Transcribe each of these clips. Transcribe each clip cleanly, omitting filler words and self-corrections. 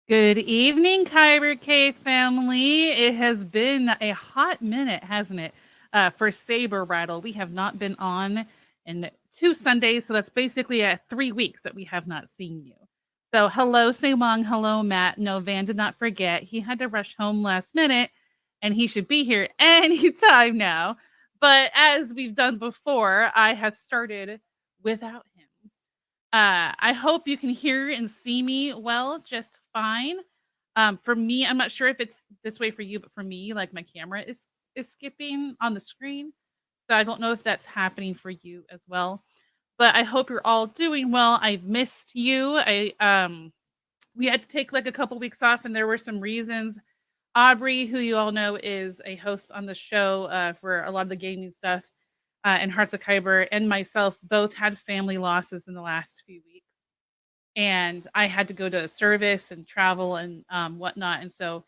Good evening, Kyber Cave family. It has been a hot minute, hasn't it? For Saber Rattle, we have not been on in 2 Sundays, so that's basically 3 weeks that we have not seen you. So, hello, Sewong. Hello, Matt. No, Van did not forget. He had to rush home last minute, and he should be here anytime now. But as we've done before, I have started without him. I hope you can hear and see me well, just fine. For me, I'm not sure if it's this way for you, but for me, like my camera is skipping on the screen, so I don't know if that's happening for you as well. But I hope you're all doing well. I've missed you. We had to take like a couple weeks off, and there were some reasons. Aubrey, who you all know is a host on the show for a lot of the gaming stuff, and Hearts of Kyber, and myself both had family losses in the last few weeks, and I had to go to a service and travel and whatnot. And so,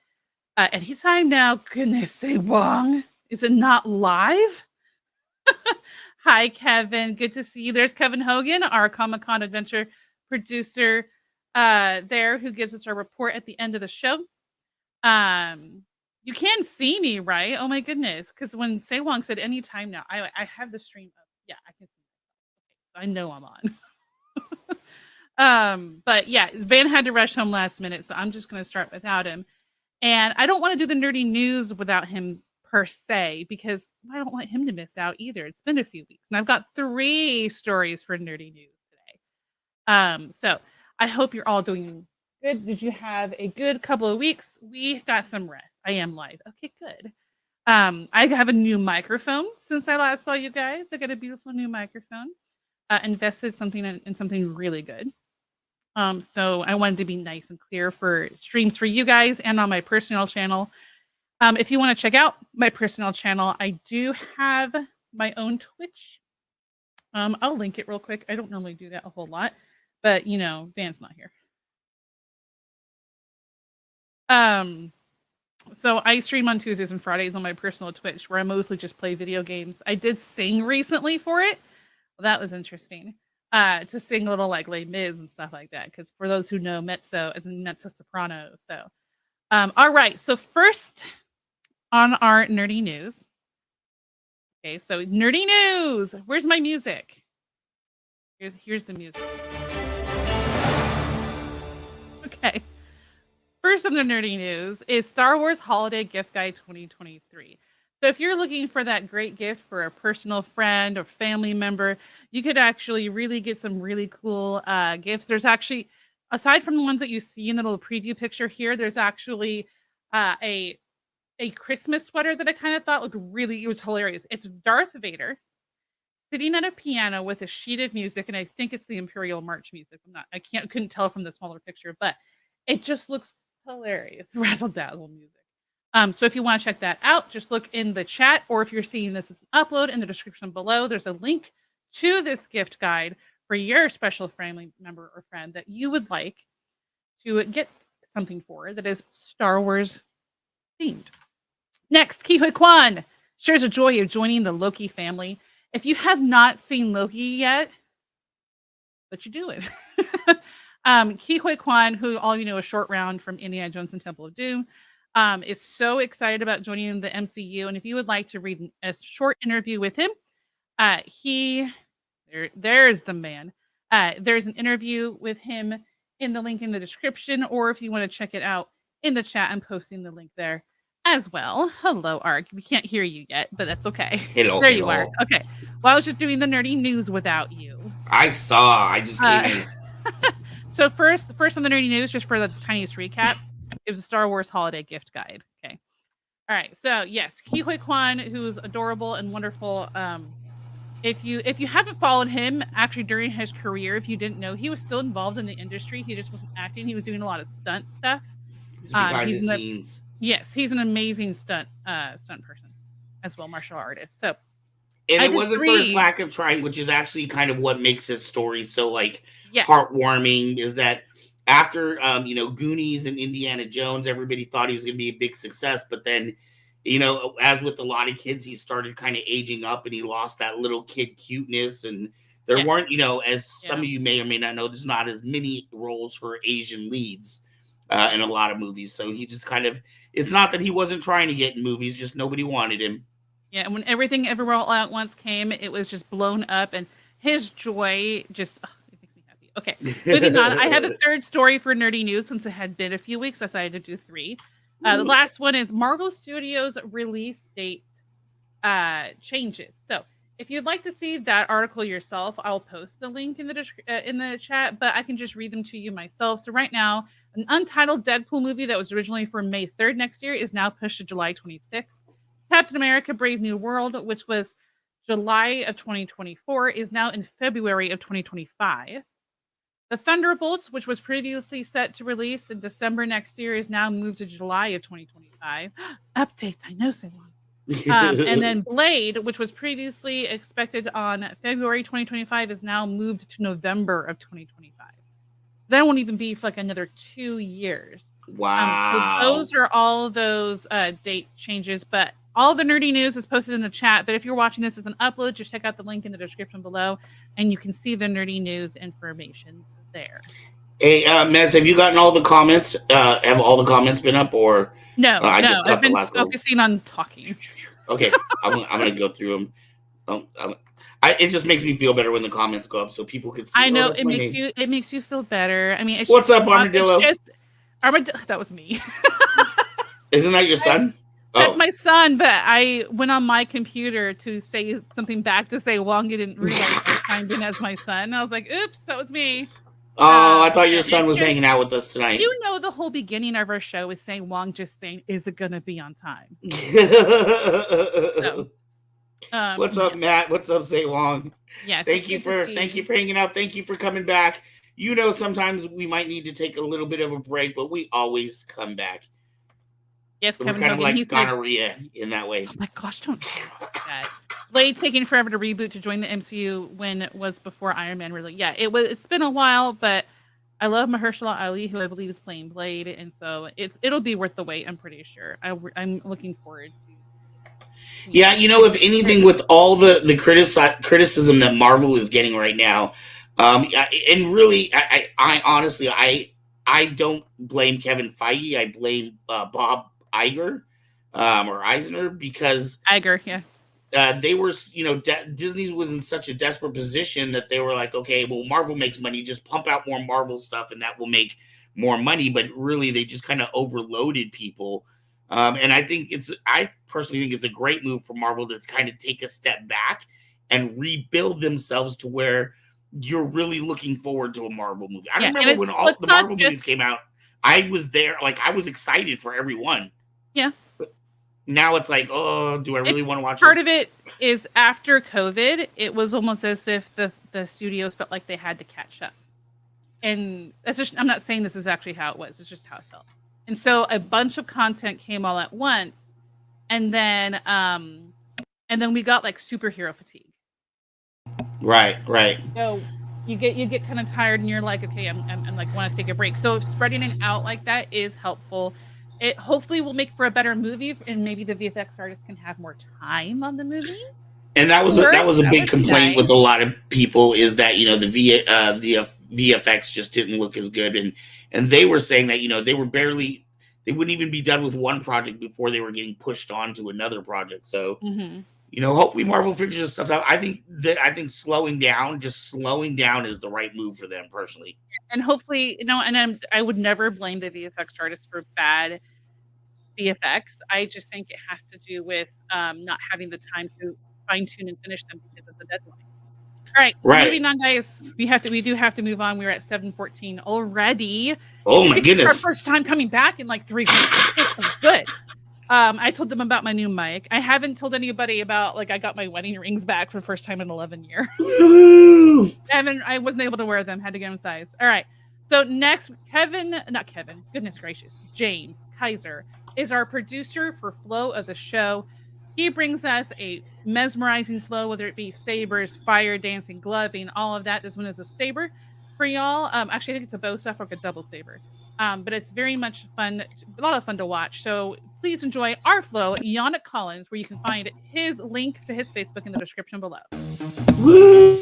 anytime now, goodness say Wong, is it not live? Hi, Kevin. Good to see you. There's Kevin Hogan, our Comic Con adventure producer, there who gives us our report at the end of the show. You can see me, right? Oh my goodness. Because when Say Wong said anytime now, I have the stream up. Yeah, I can see myself. Okay, so I know I'm on. But yeah, Van had to rush home last minute, so I'm just gonna start without him. And I don't want to do the nerdy news without him per se, because I don't want him to miss out either. It's been a few weeks, and I've got 3 stories for nerdy news today. So I hope you're all doing good. Did you have a good couple of weeks? We got some rest. I am live. Okay, good. I have a new microphone since I last saw you guys. I got a beautiful new microphone. Invested something in something really good. So I wanted to be nice and clear for streams for you guys and on my personal channel. If you want to check out my personal channel, I do have my own Twitch. I'll link it real quick. I don't normally do that a whole lot, but you know, Van's not here. So I stream on Tuesdays and Fridays on my personal Twitch, where I mostly just play video games. I did sing recently for it. Well, that was interesting. To sing little like Les Mis and stuff like that. Because for those who know mezzo, as in mezzo soprano. So, all right. So first on our nerdy news. Okay, so nerdy news. Where's my music? Here's the music. Okay. First on the nerdy news is Star Wars Holiday Gift Guide 2023. So if you're looking for that great gift for a personal friend or family member, you could actually really get some really cool gifts. There's actually, aside from the ones that you see in the little preview picture here, there's actually a Christmas sweater that I kind of thought looked really, it was hilarious. It's Darth Vader sitting at a piano with a sheet of music, and I think it's the Imperial March music. Couldn't tell from the smaller picture, but it just looks hilarious. Razzle dazzle music. So if you want to check that out, just look in the chat, or if you're seeing this as an upload, in the description below, there's a link to this gift guide for your special family member or friend that you would like to get something for that is Star Wars themed. Next, Kihui Kwan shares a joy of joining the Loki family. If you have not seen Loki yet, what you doing? Kihui Kwan, who all you know is Short Round from Indiana Jones and Temple of Doom, is so excited about joining the MCU. And if you would like to read a short interview with him, there's the man. There's an interview with him in the link in the description, or if you want to check it out in the chat, I'm posting the link there as well. Hello, Ark. We can't hear you yet, but that's okay. Hello, there hello. you are. Okay. Well, I was just doing the nerdy news without you. I saw. I just came in. So first on the nerdy news, just for the tiniest recap, it was a Star Wars holiday gift guide. Okay. All right. So yes, Kihui Kwan, who's adorable and wonderful. If you haven't followed him actually during his career, if you didn't know, he was still involved in the industry. He just wasn't acting. He was doing a lot of stunt stuff. Behind the scenes. Yes, he's an amazing stunt person as well, martial artist. So, and it wasn't for his lack of trying, which is actually kind of what makes his story so heartwarming. Is that after Goonies and Indiana Jones, everybody thought he was going to be a big success, but then as with a lot of kids, he started kind of aging up, and he lost that little kid cuteness, and there weren't, as some of you may or may not know, there's not as many roles for Asian leads. in a lot of movies. So he just kind of, it's not that he wasn't trying to get in movies, just nobody wanted him. Yeah, and when Everything Everywhere All at Once came, it was just blown up, and his joy just it makes me happy. Okay, moving on. I have a third story for nerdy news since it had been a few weeks. I decided to do 3. The last one is Marvel Studios release date changes. So if you'd like to see that article yourself, I'll post the link in the chat, but I can just read them to you myself. So right now, an untitled Deadpool movie that was originally for May 3rd next year is now pushed to July 26th. Captain America Brave New World, which was July of 2024, is now in February of 2025. The Thunderbolts, which was previously set to release in December next year, is now moved to July of 2025. Updates, I know, so long. And then Blade, which was previously expected on February 2025, is now moved to November of 2025. That won't even be for like another 2 years. Wow. So those are all those date changes, but all the nerdy news is posted in the chat. But if you're watching this as an upload, just check out the link in the description below, and you can see the nerdy news information there. Hey, Mez, have you gotten all the comments? Have all the comments been up, or no? I just got I've been the last focusing on talking. Okay, I'm gonna go through them. It just makes me feel better when the comments go up, so people can see. I know it makes you feel better. I mean, what's up, Armadillo? Armadillo. That was me. Isn't that your son? That's my son, but I went on my computer to say something back to say Wong didn't realize I chimed in as my son. I was like, oops, that was me. Oh, I thought your son was hanging out with us tonight. You know, the whole beginning of our show is saying Wong just saying, is it going to be on time? So, what's up, Matt? What's up, Say Wong? Yes. Thank you for hanging out. Thank you for coming back. You know, sometimes we might need to take a little bit of a break, but we always come back. Yes, so Kevin. We're kind of like gonorrhea in that way. Oh my gosh, don't say that. Blade taking forever to reboot to join the MCU when it was before Iron Man really. Yeah, it's been a while, but I love Mahershala Ali, who I believe is playing Blade, and so it'll be worth the wait. I'm pretty sure. I'm looking forward to. Yeah, you know, if anything, with all the criticism that Marvel is getting right now, and really, I honestly, I don't blame Kevin Feige. I blame Bob Iger, or Eisner, because Iger, yeah. They were, you know, Disney was in such a desperate position that they were like, okay, well, Marvel makes money, just pump out more Marvel stuff and that will make more money. But really, they just kind of overloaded people. And I personally think it's a great move for Marvel to kind of take a step back and rebuild themselves to where you're really looking forward to a Marvel movie. I remember when all the Marvel movies came out, I was there, like I was excited for everyone. Yeah. Now it's like, oh, do I really want to watch part this? of it is after COVID, it was almost as if the studios felt like they had to catch up. And that's just, I'm not saying this is actually how it was. It's just how it felt. And so a bunch of content came all at once. And then we got like superhero fatigue. Right. So you get kind of tired and you're like, okay, I'm like, want to take a break. So spreading it out like that is helpful. It hopefully will make for a better movie, and maybe the VFX artists can have more time on the movie. And that was a big complaint with a lot of people, is that, you know, the VFX just didn't look as good, and they were saying that, you know, they wouldn't even be done with one project before they were getting pushed on to another project. So, you know, hopefully Marvel figures this stuff out. I think slowing down is the right move for them personally. And hopefully, you know, and I would never blame the VFX artists for bad VFX. I just think it has to do with not having the time to fine tune and finish them because of the deadline. All right, moving on, guys. We do have to move on. We're at 7:14 already. Oh my goodness! It's our first time coming back in like 3 weeks. It's good. I told them about my new mic. I haven't told anybody about, like, I got my wedding rings back for the first time in 11 years. I wasn't able to wear them. Had to get them sized. All right. So next, goodness gracious, James Kaiser is our producer for Flow of the show. He brings us a mesmerizing flow, whether it be sabers, fire, dancing, gloving, all of that. This one is a saber for y'all. Actually, I think it's a bow stuff, like a double saber. But it's very much fun, a lot of fun to watch. So please enjoy our flow, Yonnic Colins, where you can find his link to his Facebook in the description below. Woo!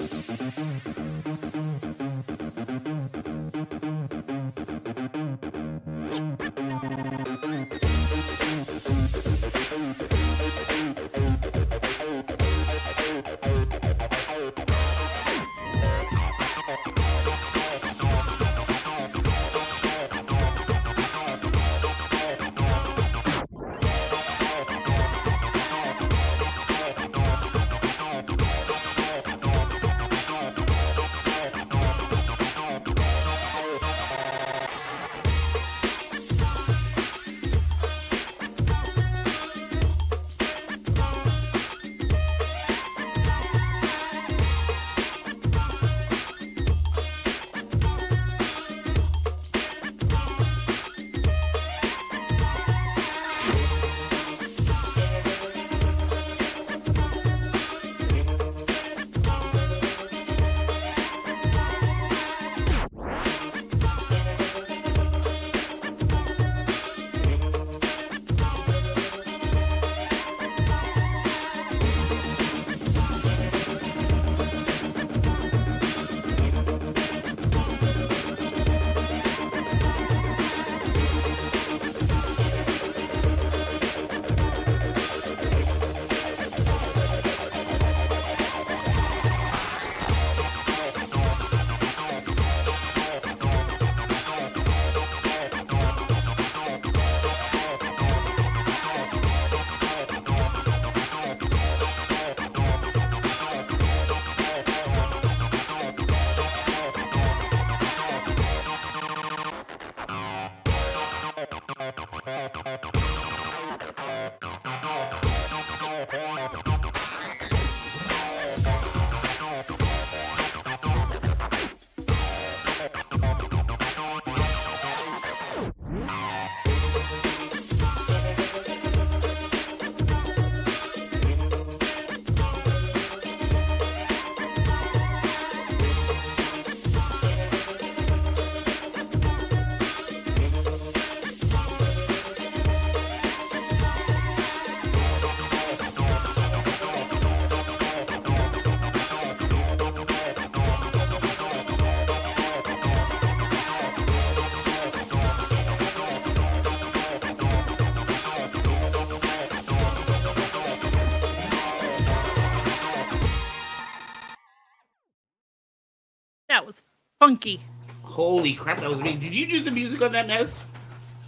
That was funky. Holy crap, that was me. Did you do the music on that, Nez?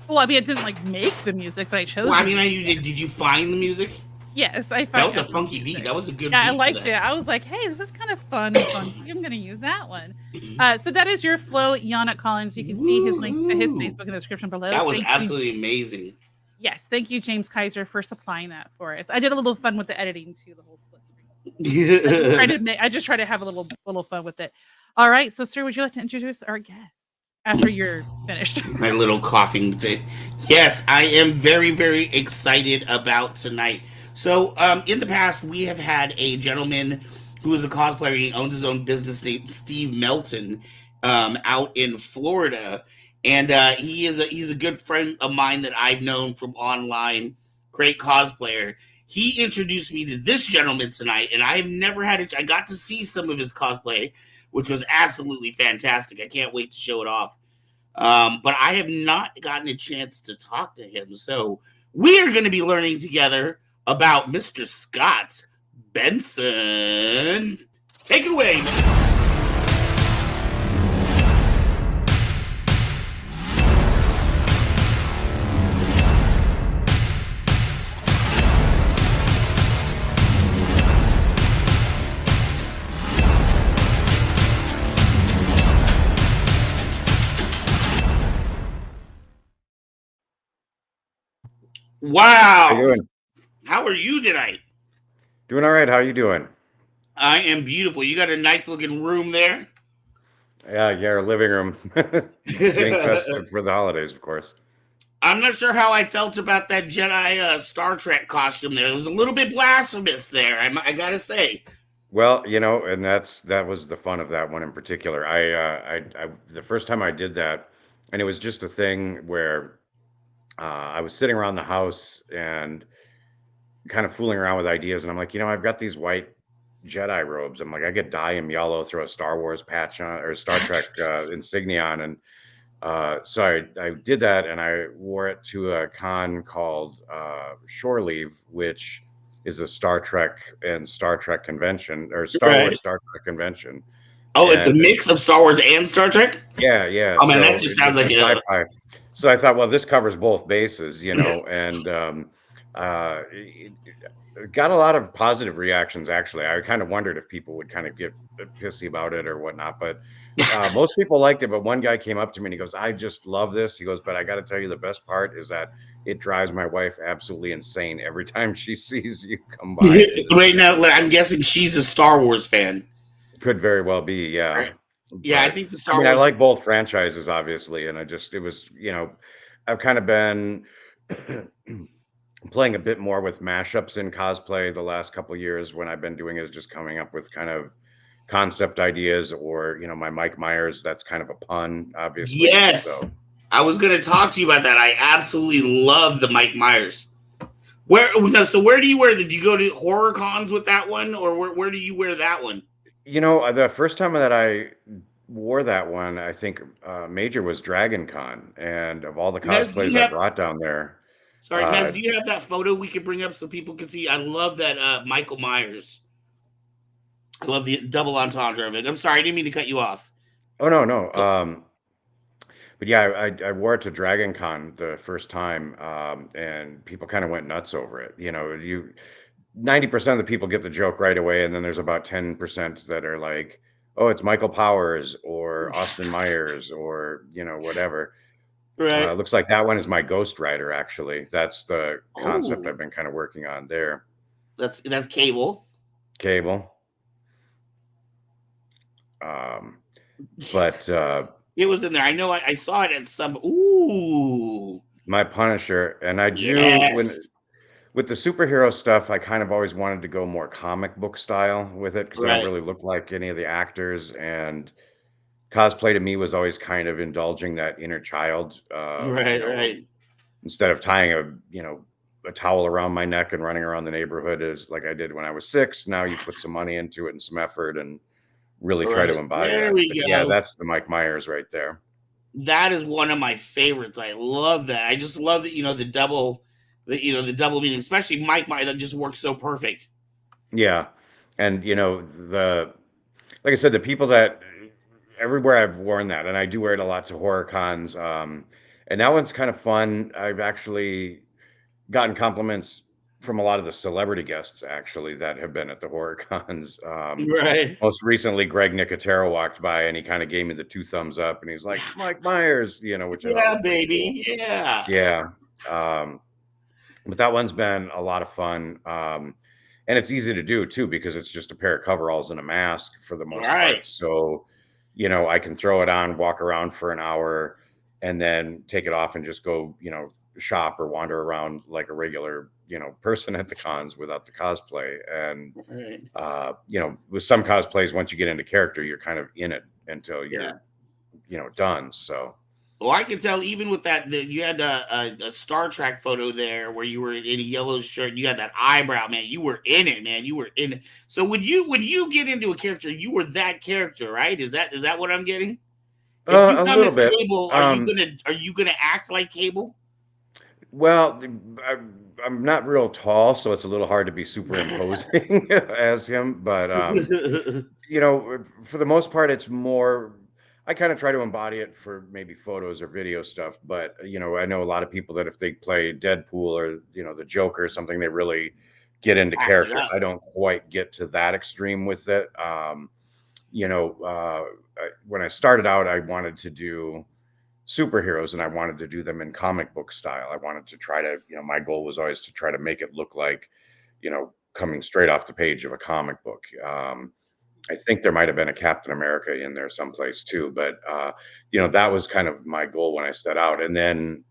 Well, I mean, I didn't like make the music, but I chose. Well, I mean, you did. Did you find the music? Yes, I That found. was a funky beat. That was a good beat. I liked it. I was like, hey, this is kind of fun and funky. I'm going to use that one. So that is your flow, Yonnic Colins. You can see his link to his Facebook in the description below. That was absolutely amazing. Yes, thank you, James Kaiser, for supplying that for us. I did a little fun with the editing too, the whole split screen. I just try to have a little fun with it. All right, so sir, would you like to introduce our guest after you're finished? My little coughing thing. Yes, I am very, very excited about tonight. So, in the past, we have had a gentleman who is a cosplayer. He owns his own business named Steve Melton, out in Florida, and he's a good friend of mine that I've known from online. Great cosplayer. He introduced me to this gentleman tonight, and I have never had it. I got to see some of his cosplay, which was absolutely fantastic. I can't wait to show it off. But I have not gotten a chance to talk to him, so we are going to be learning together about Mr. Scott Benson. Take it away, man. Wow. How you doing? How are you tonight? Doing all right. How you doing? I am beautiful. You got a nice looking room there. Yeah, our living room. Being festive for the holidays, of course. I'm not sure how I felt about that Jedi Star Trek costume there. It was a little bit blasphemous there, I gotta say. Well, and that was the fun of that one in particular. I the first time I did that, and it was just a thing where I was sitting around the house and kind of fooling around with ideas, and I'm like, I've got these white Jedi robes. I'm like, I could dye them yellow, throw a Star Wars patch on or Star Trek insignia on, and so I did that, and I wore it to a con called Shore Leave, which is a Star Trek and Star Trek convention, or Star Wars Star Trek convention. Oh, it's a mix of Star Wars and Star Trek? Yeah. Oh, man, that just sounds like sci-fi. So I thought, well, this covers both bases, and got a lot of positive reactions, actually. I kind of wondered if people would kind of get pissy about it or whatnot, but most people liked it. But one guy came up to me and he goes, I just love this. He goes, but I got to tell you, the best part is that it drives my wife absolutely insane every time she sees you come by. Right now, I'm guessing she's a Star Wars fan. Could very well be, yeah. Right. Yeah, but, I think the Star Wars. I like both franchises, obviously, and it was, I've kind of been playing a bit more with mashups in cosplay the last couple of years. When I've been doing is just coming up with kind of concept ideas, or my Mike Myers, that's kind of a pun, obviously. Yes, so. I was going to talk to you about that. I absolutely love the Mike Myers. Where do you wear? Did you go to horror cons with that one, or where do you wear that one? The first time that I wore that one, I think major was Dragon Con, and of all the cosplays I brought down there. Sorry, Nez, do you have that photo we could bring up so people can see? I love that Michael Myers. I love the double entendre of it. I'm sorry, I didn't mean to cut you off. Oh, no. But yeah, I wore it to Dragon Con the first time, and people kind of went nuts over it. 90% of the people get the joke right away, and then there's about 10% that are like, oh, it's Michael Powers or Austin Myers or whatever. Right. Looks like that one is my Ghost Rider, actually. That's the concept I've been kind of working on there. That's Cable. But it was in there. I know I saw it at some. Ooh. My Punisher. And I do with the superhero stuff, I kind of always wanted to go more comic book style with it, because I don't really look like any of the actors, and cosplay to me was always kind of indulging that inner child. Right. Instead of tying a towel around my neck and running around the neighborhood as like I did when I was 6, now you put some money into it and some effort and really try to embody it. Yeah, that's the Mike Myers right there. That is one of my favorites. I love that. I just love that, the double meaning, especially Mike Myers, that just works so perfect. Yeah. And like I said, the people that everywhere I've worn that, and I do wear it a lot to horror cons. And that one's kind of fun. I've actually gotten compliments from a lot of the celebrity guests actually that have been at the horror cons. Right. Most recently, Greg Nicotero walked by and he kind of gave me the 2 thumbs up, and he's like, "Mike Myers," which I thought Yeah, was pretty cool. baby. Yeah. Yeah. Um, but that one's been a lot of fun. And it's easy to do too because it's just a pair of coveralls and a mask for the most Right. part. So, I can throw it on, walk around for an hour, and then take it off and just go, shop or wander around like a regular, person at the cons without the cosplay. And Right. with some cosplays, once you get into character, you're kind of in it until Yeah. you're, done. So. Well, I can tell even with that, you had a Star Trek photo there where you were in a yellow shirt. You had that eyebrow, man. You were in it, man. You were in it. So when you get into a character, you were that character, right? Is that what I'm getting? If you A come little as bit. Cable, are you gonna act like Cable? Well, I'm not real tall, so it's a little hard to be superimposing as him. But for the most part, it's more. I kind of try to embody it for maybe photos or video stuff. But I know a lot of people that if they play Deadpool or the Joker or something, they really get into Act it character. up. I don't quite get to that extreme with it. When I started out, I wanted to do superheroes and I wanted to do them in comic book style. I wanted to try to, my goal was always to try to make it look like, coming straight off the page of a comic book. I think there might have been a Captain America in there someplace too, but that was kind of my goal when I set out. And then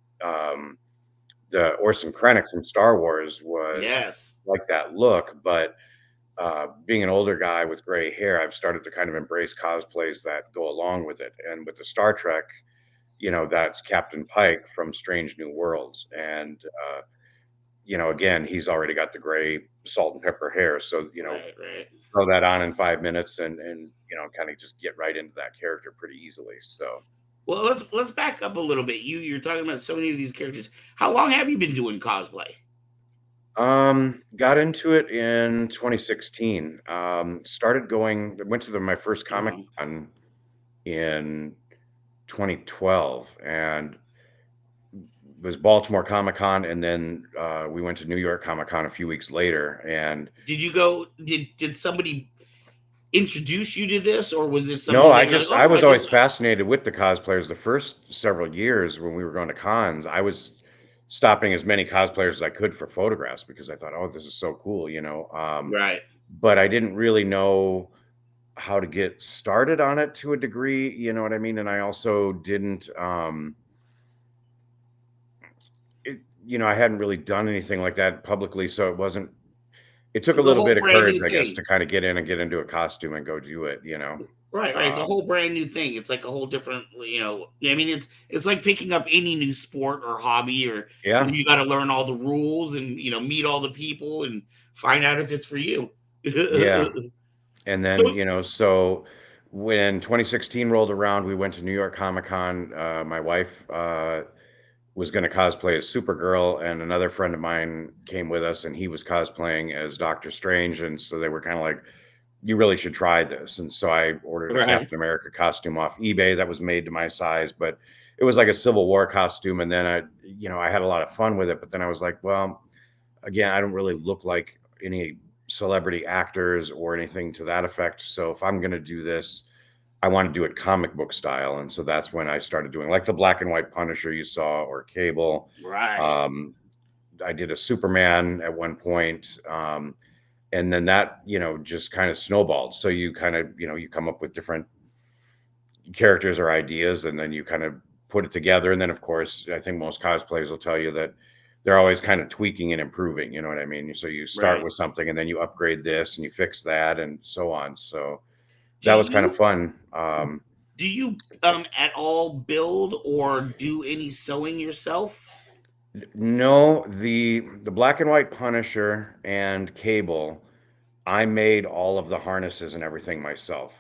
the Orson Krennic from Star Wars was Yes. like that look, but being an older guy with gray hair, I've started to kind of embrace cosplays that go along with it. And with the Star Trek, that's Captain Pike from Strange New Worlds. And, again, he's already got the gray salt and pepper hair. So, Right. throw that on in 5 minutes and kind of just get right into that character pretty easily. So, Well, let's back up a little bit. You're talking about so many of these characters. How long have you been doing cosplay? got into it in 2016. Went to my first Comic Oh, Con in 2012 and was Baltimore Comic Con, and then we went to New York Comic Con a few weeks later. And did you go? Did somebody introduce you to this, or was this no, something that you're like, I oh, I was always guess? fascinated with the cosplayers. The first several years when we were going to cons, I was stopping as many cosplayers as I could for photographs because I thought, oh, this is so cool, Right. but I didn't really know how to get started on it to a degree, you know what I mean? And I also didn't, I hadn't really done anything like that publicly, so it It took a was a little whole bit of brand courage, new I guess, thing. to kind of get in and get into a costume and go do it. Right. It's a Um, whole brand new thing. It's like a whole different, I mean, it's like picking up any new sport or hobby, or yeah, you got to learn all the rules and meet all the people and find out if it's for you. yeah. And then, So so when 2016 rolled around, we went to New York Comic Con. My wife was going to cosplay as Supergirl, and another friend of mine came with us, and he was cosplaying as Doctor Strange. And so they were kind of like, you really should try this. And so I ordered a right. Captain America costume off eBay that was made to my size, but it was like a Civil War costume. And then I had a lot of fun with it. But then I was like, well, again, I don't really look like any celebrity actors or anything to that effect. So if I'm going to do this, I want to do it comic book style. And so that's when I started doing like the black and white Punisher you saw or Cable. Right. Um, I did a Superman at one point. And then that, just kind of snowballed. So you kind of, you come up with different characters or ideas and then you kind of put it together. And then, of course, I think most cosplayers will tell you that they're always kind of tweaking and improving. You know what I mean? So you start Right. with something and then you upgrade this and you fix that and so on. So Do that was kind of you fun. do you at all build or do any sewing yourself? No, the black and white Punisher and Cable, I made all of the harnesses and everything myself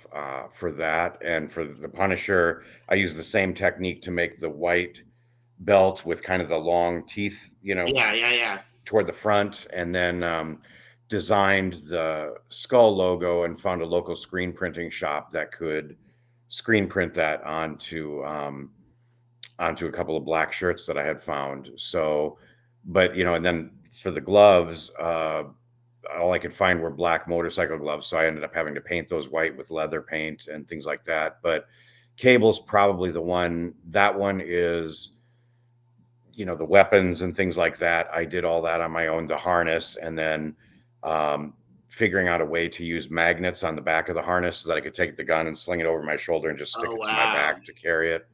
for that. And for the Punisher, I used the same technique to make the white belt with kind of the long teeth, Yeah. toward the front, and then designed the skull logo and found a local screen printing shop that could screen print that onto a couple of black shirts that I had found. So, but and then for the gloves, all I could find were black motorcycle gloves. So I ended up having to paint those white with leather paint and things like that. But cable's probably the one. That one is, the weapons and things like that. I did all that on my own, the harness, and then figuring out a way to use magnets on the back of the harness so that I could take the gun and sling it over my shoulder and just stick it to my back to carry it.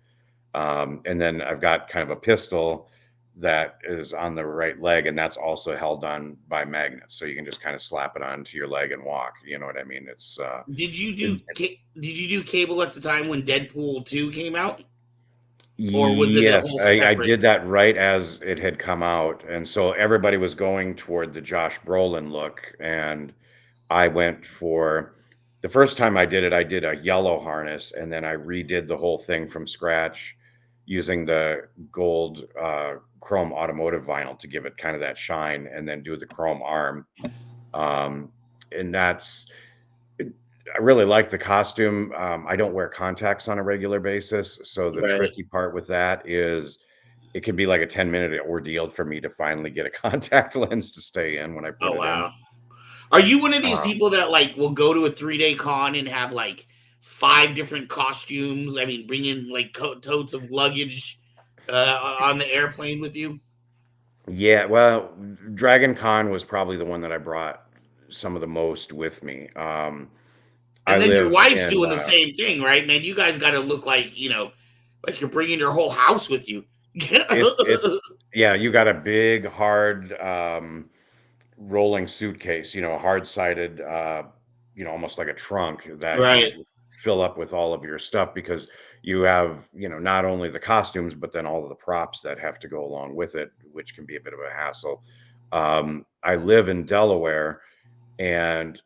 And then I've got kind of a pistol that is on the right leg, and that's also held on by magnets, so you can just kind of slap it onto your leg and walk. You know what I mean? It's did you do cable at the time when Deadpool 2 came out? Or was it a whole separate... I did that right as it had come out, and so everybody was going toward the Josh Brolin look, and I went for the first time I did it. I did a yellow harness, and then I redid the whole thing from scratch using the gold chrome automotive vinyl to give it kind of that shine, and then do the chrome arm. And that's, I really like the costume. I don't wear contacts on a regular basis, so the tricky part with that is it can be like a 10-minute ordeal for me to finally get a contact lens to stay in when I put it in. Are you one of these people that like will go to a 3-day con and have like 5 different costumes? I mean, bring in like totes of luggage on the airplane with you? Yeah, well, Dragon Con was probably the one that I brought some of the most with me. And then your wife's doing the same thing, right, man? You guys got to look like, like you're bringing your whole house with you. Yeah, you got a big, hard rolling suitcase, a hard-sided, almost like a trunk that you fill up with all of your stuff, because you have, not only the costumes, but then all of the props that have to go along with it, which can be a bit of a hassle. I live in Delaware, and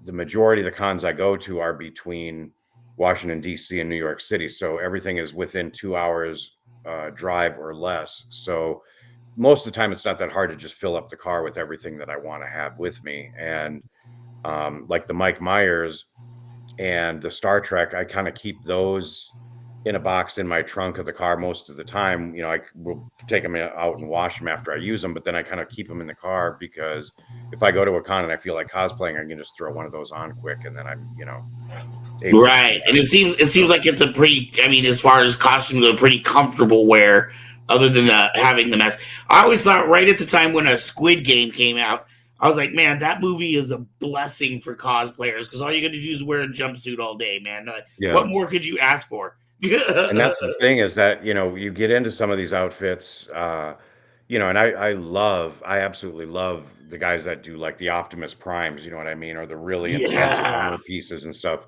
the majority of the cons I go to are between Washington, D.C. and New York City. So everything is within 2 hours drive or less. So most of the time, it's not that hard to just fill up the car with everything that I want to have with me. And like the Mike Myers and the Star Trek, I kind of keep those in a box in my trunk of the car most of the time. I will take them out and wash them after I use them, but then I kind of keep them in the car, because if I go to a con and I feel like cosplaying, I can just throw one of those on quick, and then I'm, right. And it seems like it's a pretty, I mean, as far as costumes, a pretty comfortable wear, other than having the mask. I always thought right at the time when a Squid Game came out, I was like, man, that movie is a blessing for cosplayers, because all you got to do is wear a jumpsuit all day, man. What more could you ask for? And that's the thing, is that, you get into some of these outfits, and I absolutely love the guys that do like the Optimus Primes, you know what I mean? Or the really intense armor pieces and stuff.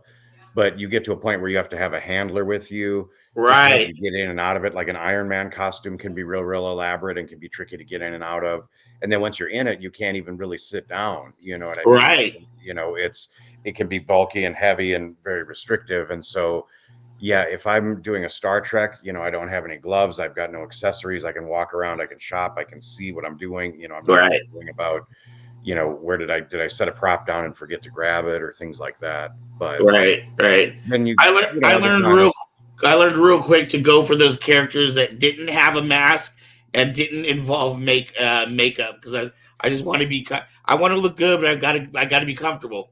But you get to a point where you have to have a handler with you. Right. To get in and out of it. Like an Iron Man costume can be real elaborate and can be tricky to get in and out of. And then once you're in it, you can't even really sit down. You know what I mean? Right. It can be bulky and heavy and very restrictive. And so, yeah, if I'm doing a Star Trek, I don't have any gloves. I've got no accessories. I can walk around. I can shop. I can see what I'm doing. I'm not thinking about, where did I set a prop down and forget to grab it, or things like that. But right. Then I learned real quick to go for those characters that didn't have a mask and didn't involve makeup, because I just want to be, I want to look good, but I got to be comfortable.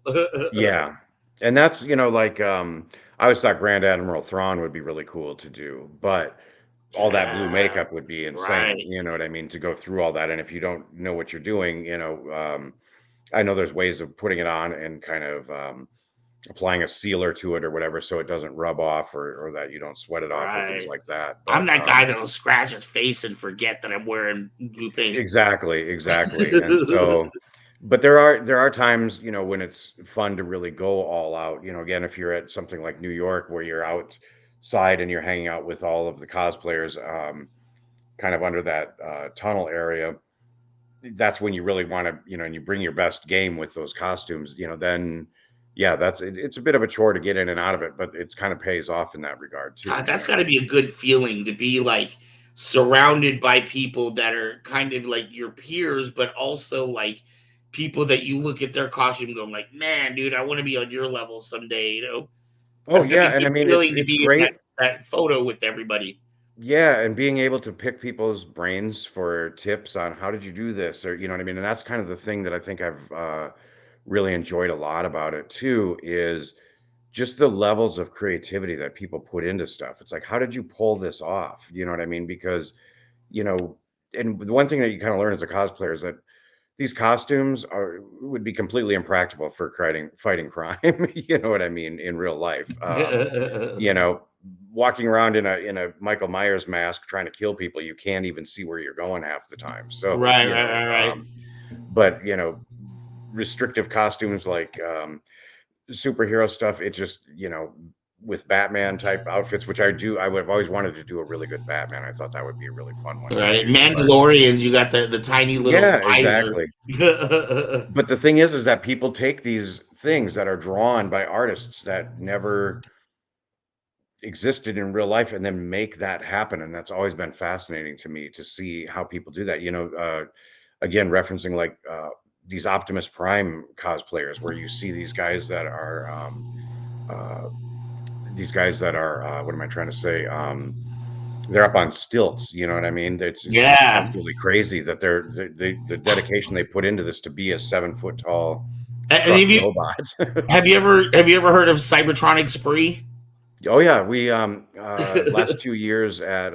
Yeah, and that's like I always thought Grand Admiral Thrawn would be really cool to do, but all that blue makeup would be insane. Right. You know what I mean? To go through all that, and if you don't know what you're doing, I know there's ways of putting it on and kind of applying a sealer to it or whatever, so it doesn't rub off, or that you don't sweat it off, or things like that. But I'm that guy that'll scratch his face and forget that I'm wearing blue paint. Exactly. And so, but there are times, when it's fun to really go all out. Again, if you're at something like New York, where you're outside and you're hanging out with all of the cosplayers, kind of under that tunnel area, that's when you really want to, and you bring your best game with those costumes, then yeah, it's a bit of a chore to get in and out of it, but it's kind of pays off in that regard too. God, that's got to be a good feeling, to be like surrounded by people that are kind of like your peers, but also like people that you look at their costume going like, man, dude, I want to be on your level someday, Oh That's gonna yeah, be and I just mean thrilling to it's be in great. that photo with everybody. Yeah, and being able to pick people's brains for tips on how did you do this, or you know what I mean. And that's kind of the thing that I think I've really enjoyed a lot about it too is just the levels of creativity that people put into stuff. It's like, how did you pull this off? You know what I mean? Because you know, and the one thing that you kind of learn as a cosplayer is that these costumes would be completely impractical for fighting crime. You know what I mean in real life. You know, walking around in a Michael Myers mask trying to kill people, you can't even see where you're going half the time. So Right, you right, know, right, right. but you know, restrictive costumes like superhero stuff. It just you know with Batman type outfits, which I would have always wanted to do a really good Batman. I thought that would be a really fun one to Right. do. But Mandalorians, you got the tiny little yeah, visor. exactly. But the thing is that people take these things that are drawn by artists that never existed in real life and then make that happen, and that's always been fascinating to me to see how people do that. You know, again, referencing like these Optimus Prime cosplayers, where you see uh, these guys that are what am I trying to say? They're up on stilts. You know what I mean? It's just Yeah. absolutely crazy that the dedication they put into this to be a 7 foot tall And truck robot. have you ever heard of Cybertronic Spree? Oh yeah, we last 2 years at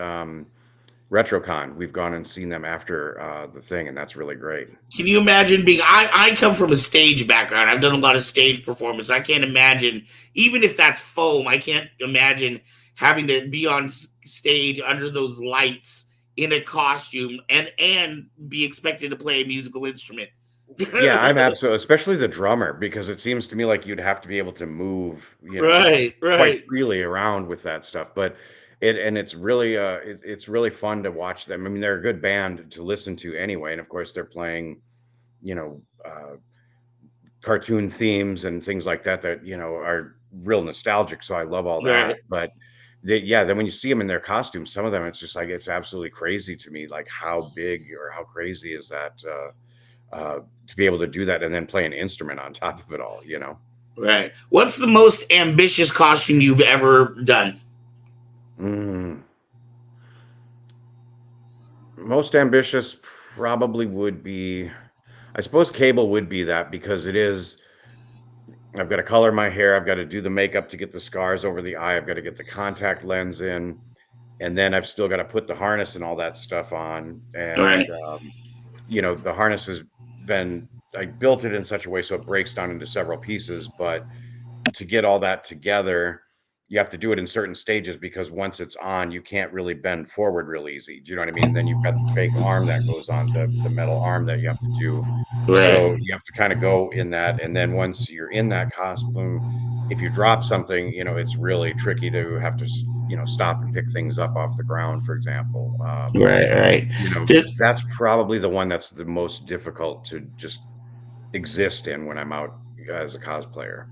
RetroCon, we've gone and seen them after the thing, and that's really great. Can you imagine being? I come from a stage background. I've done a lot of stage performance. I can't imagine, even if that's foam, I can't imagine having to be on stage under those lights in a costume and be expected to play a musical instrument. Yeah, I'm absolutely, especially the drummer, because it seems to me like you'd have to be able to move, you know, Right, quite right, freely around with that stuff. But it's really fun to watch them. I mean, they're a good band to listen to anyway, and of course they're playing, you know, cartoon themes and things like that that you know are real nostalgic. So I love all that. right. But yeah, then when you see them in their costumes, some of them it's just like it's absolutely crazy to me, like how big or how crazy is that to be able to do that and then play an instrument on top of it all, you know. Right. What's the most ambitious costume you've ever done? Mm, most ambitious probably would be, I suppose, Cable would be that because it is. I've got to color my hair. I've got to do the makeup to get the scars over the eye. I've got to get the contact lens in, and then I've still got to put the harness and all that stuff on. Right. And you know, the harness has been. I built it in such a way so it breaks down into several pieces, but to get all that together, you have to do it in certain stages because once it's on, you can't really bend forward real easy. Do you know what I mean? And then you've got the fake arm that goes on the metal arm that you have to do. Right. So you have to kind of go in that. And then once you're in that costume, if you drop something, you know, it's really tricky to have to, you know, stop and pick things up off the ground, for example. Right. Right. You know, There- that's probably the one that's the most difficult to just exist in when I'm out as a cosplayer.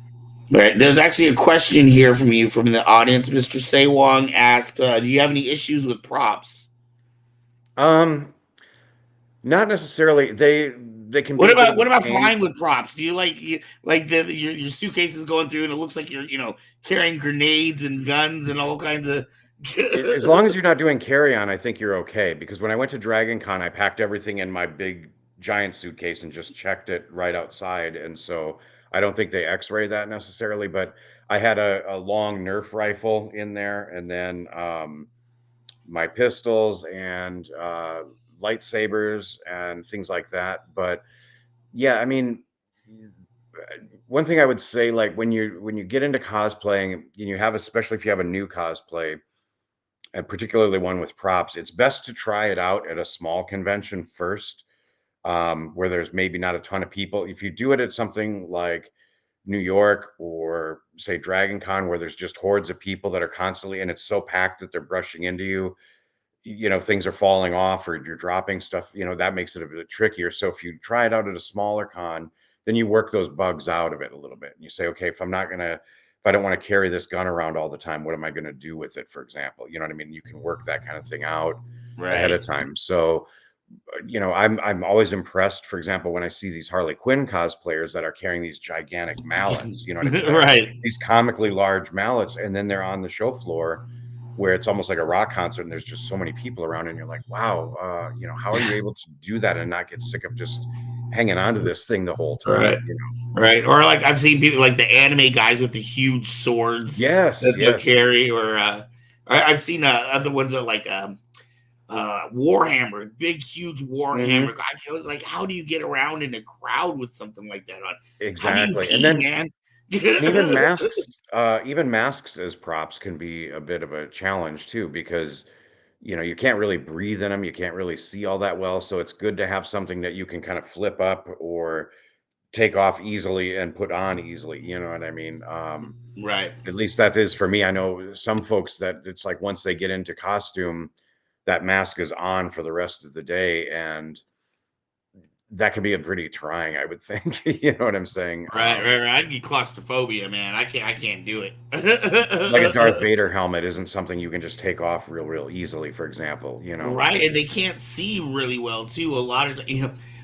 Right. There's actually a question here from you from the audience. Mr. Sewong asked, "Do you have any issues with props?" Um, Not necessarily. They can be a bit of What a about pain. flying with props? Do you like your suitcase is going through and it looks like you're carrying grenades and guns and all kinds of. As long as you're not doing carry-on, I think you're okay. Because when I went to Dragon Con, I packed everything in my big giant suitcase and just checked it right outside. And so I don't think they X-ray that necessarily. But I had a long Nerf rifle in there, and then my pistols and lightsabers and things like that. But yeah, I mean, one thing I would say, like when you get into cosplaying and you have, especially if you have a new cosplay, and particularly one with props, it's best to try it out at a small convention first, where there's maybe not a ton of people. If you do it at something like New York or say Dragon Con, where there's just hordes of people that are constantly, and it's so packed that they're brushing into you, you know, things are falling off or you're dropping stuff, you know, that makes it a bit trickier. So if you try it out at a smaller con, then you work those bugs out of it a little bit. And you say, okay, if I don't want to carry this gun around all the time, what am I going to do with it, for example? You know what I mean? You can work that kind of thing out ahead Right. of time. So I'm always impressed, for example, when I see these Harley Quinn cosplayers that are carrying these gigantic mallets, you know what I mean? Right. These comically large mallets, and then they're on the show floor where it's almost like a rock concert and there's just so many people around and you're like, wow, how are you able to do that and not get sick of just hanging on to this thing the whole Right. time, Right. Or like I've seen people like the anime guys with the huge swords that they'll Yes. carry, or I've seen other ones that like Warhammer, big huge Warhammer. Mhm. I was like, how do you get around in a crowd with something like that on? How do you Exactly. And pee, then man? and even masks as props can be a bit of a challenge too, because you can't really breathe in them, you can't really see all that well, so it's good to have something that you can kind of flip up or take off easily and put on easily, you know what I mean? Right. At least that is for me. I know some folks that it's like once they get into costume, that mask is on for the rest of the day, and that can be a pretty trying, I would think. You know what I'm saying? Right. I get claustrophobia, man. I can't do Like a Darth it. Vader helmet isn't something you can just take off real easily, for example. Right, and they can't see really well too. A lot of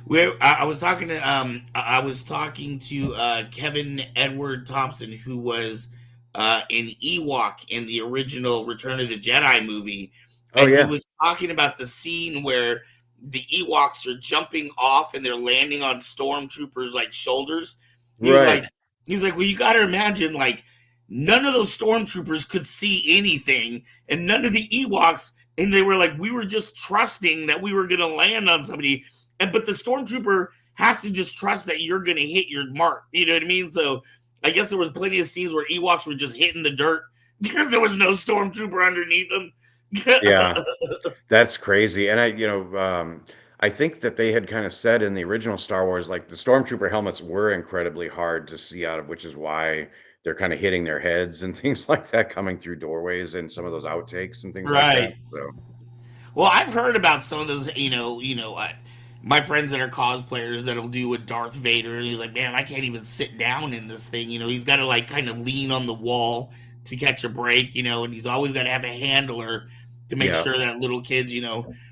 where I was talking to I was talking to Kevin Edward Thompson, who was an Ewok in the original Return of the Jedi movie, Oh, and he yeah. was talking about the scene where the Ewoks are jumping off and they're landing on stormtroopers like shoulders. He was like, Right. well, you got to imagine like none of those stormtroopers could see anything, and none of the Ewoks, and they were like, we were just trusting that we were going to land on somebody, but the stormtrooper has to just trust that you're going to hit your mark. You know what I mean? So I guess there was plenty of scenes where Ewoks were just hitting the dirt. There was no stormtrooper underneath them. Yeah. That's crazy. And I think that they had kind of said in the original Star Wars, like the stormtrooper helmets were incredibly hard to see out of, which is why they're kind of hitting their heads and things like that coming through doorways and some of those outtakes and things like that. Right. So, Well, I've heard about some of those, my friends that are cosplayers that'll do with Darth Vader, and he's like, man, I can't even sit down in this thing. He's got to like kind of lean on the wall to catch a break, and he's always got to have a handler to make yeah. sure that little kids,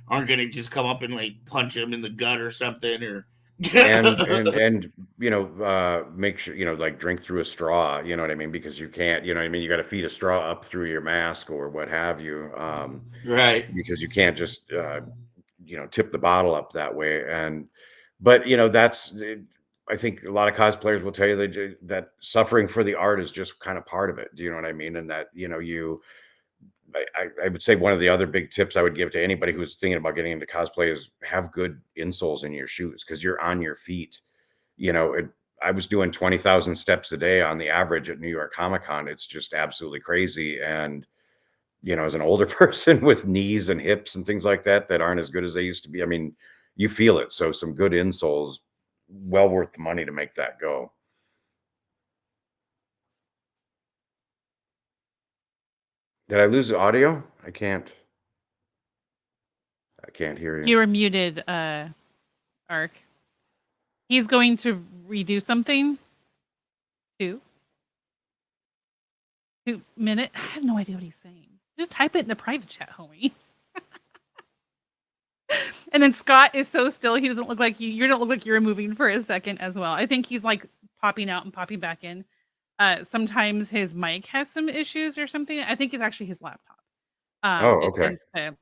aren't going to just come up and like punch him in the gut or something, or And make sure, like drink through a straw, you know what I mean? Because you can't, you know what I mean? You got to feed a straw up through your mask or what have you. right, Because you can't just tip the bottle up that way. But that's I think a lot of cosplayers will tell you that suffering for the art is just kind of part of it. Do you know what I mean? And that you I would say one of the other big tips I would give to anybody who's thinking about getting into cosplay is have good insoles in your shoes, because you're on your feet. I was doing 20,000 steps a day on the average at New York Comic Con. It's just absolutely crazy. And as an older person with knees and hips and things like that aren't as good as they used to be, I mean, you feel it. So some good insoles, well worth the money to make that go. Did I lose the audio? I can't hear you. You were muted, Ark. He's going to redo something. 2 minute. I have no idea what he's saying. Just type it in the private chat, homie. And then Scott is so still, he doesn't look like you don't look like you're moving for a second as well. I think he's like popping out and popping back in. Sometimes his mic has some issues or something. I think it's actually his laptop. Oh, okay.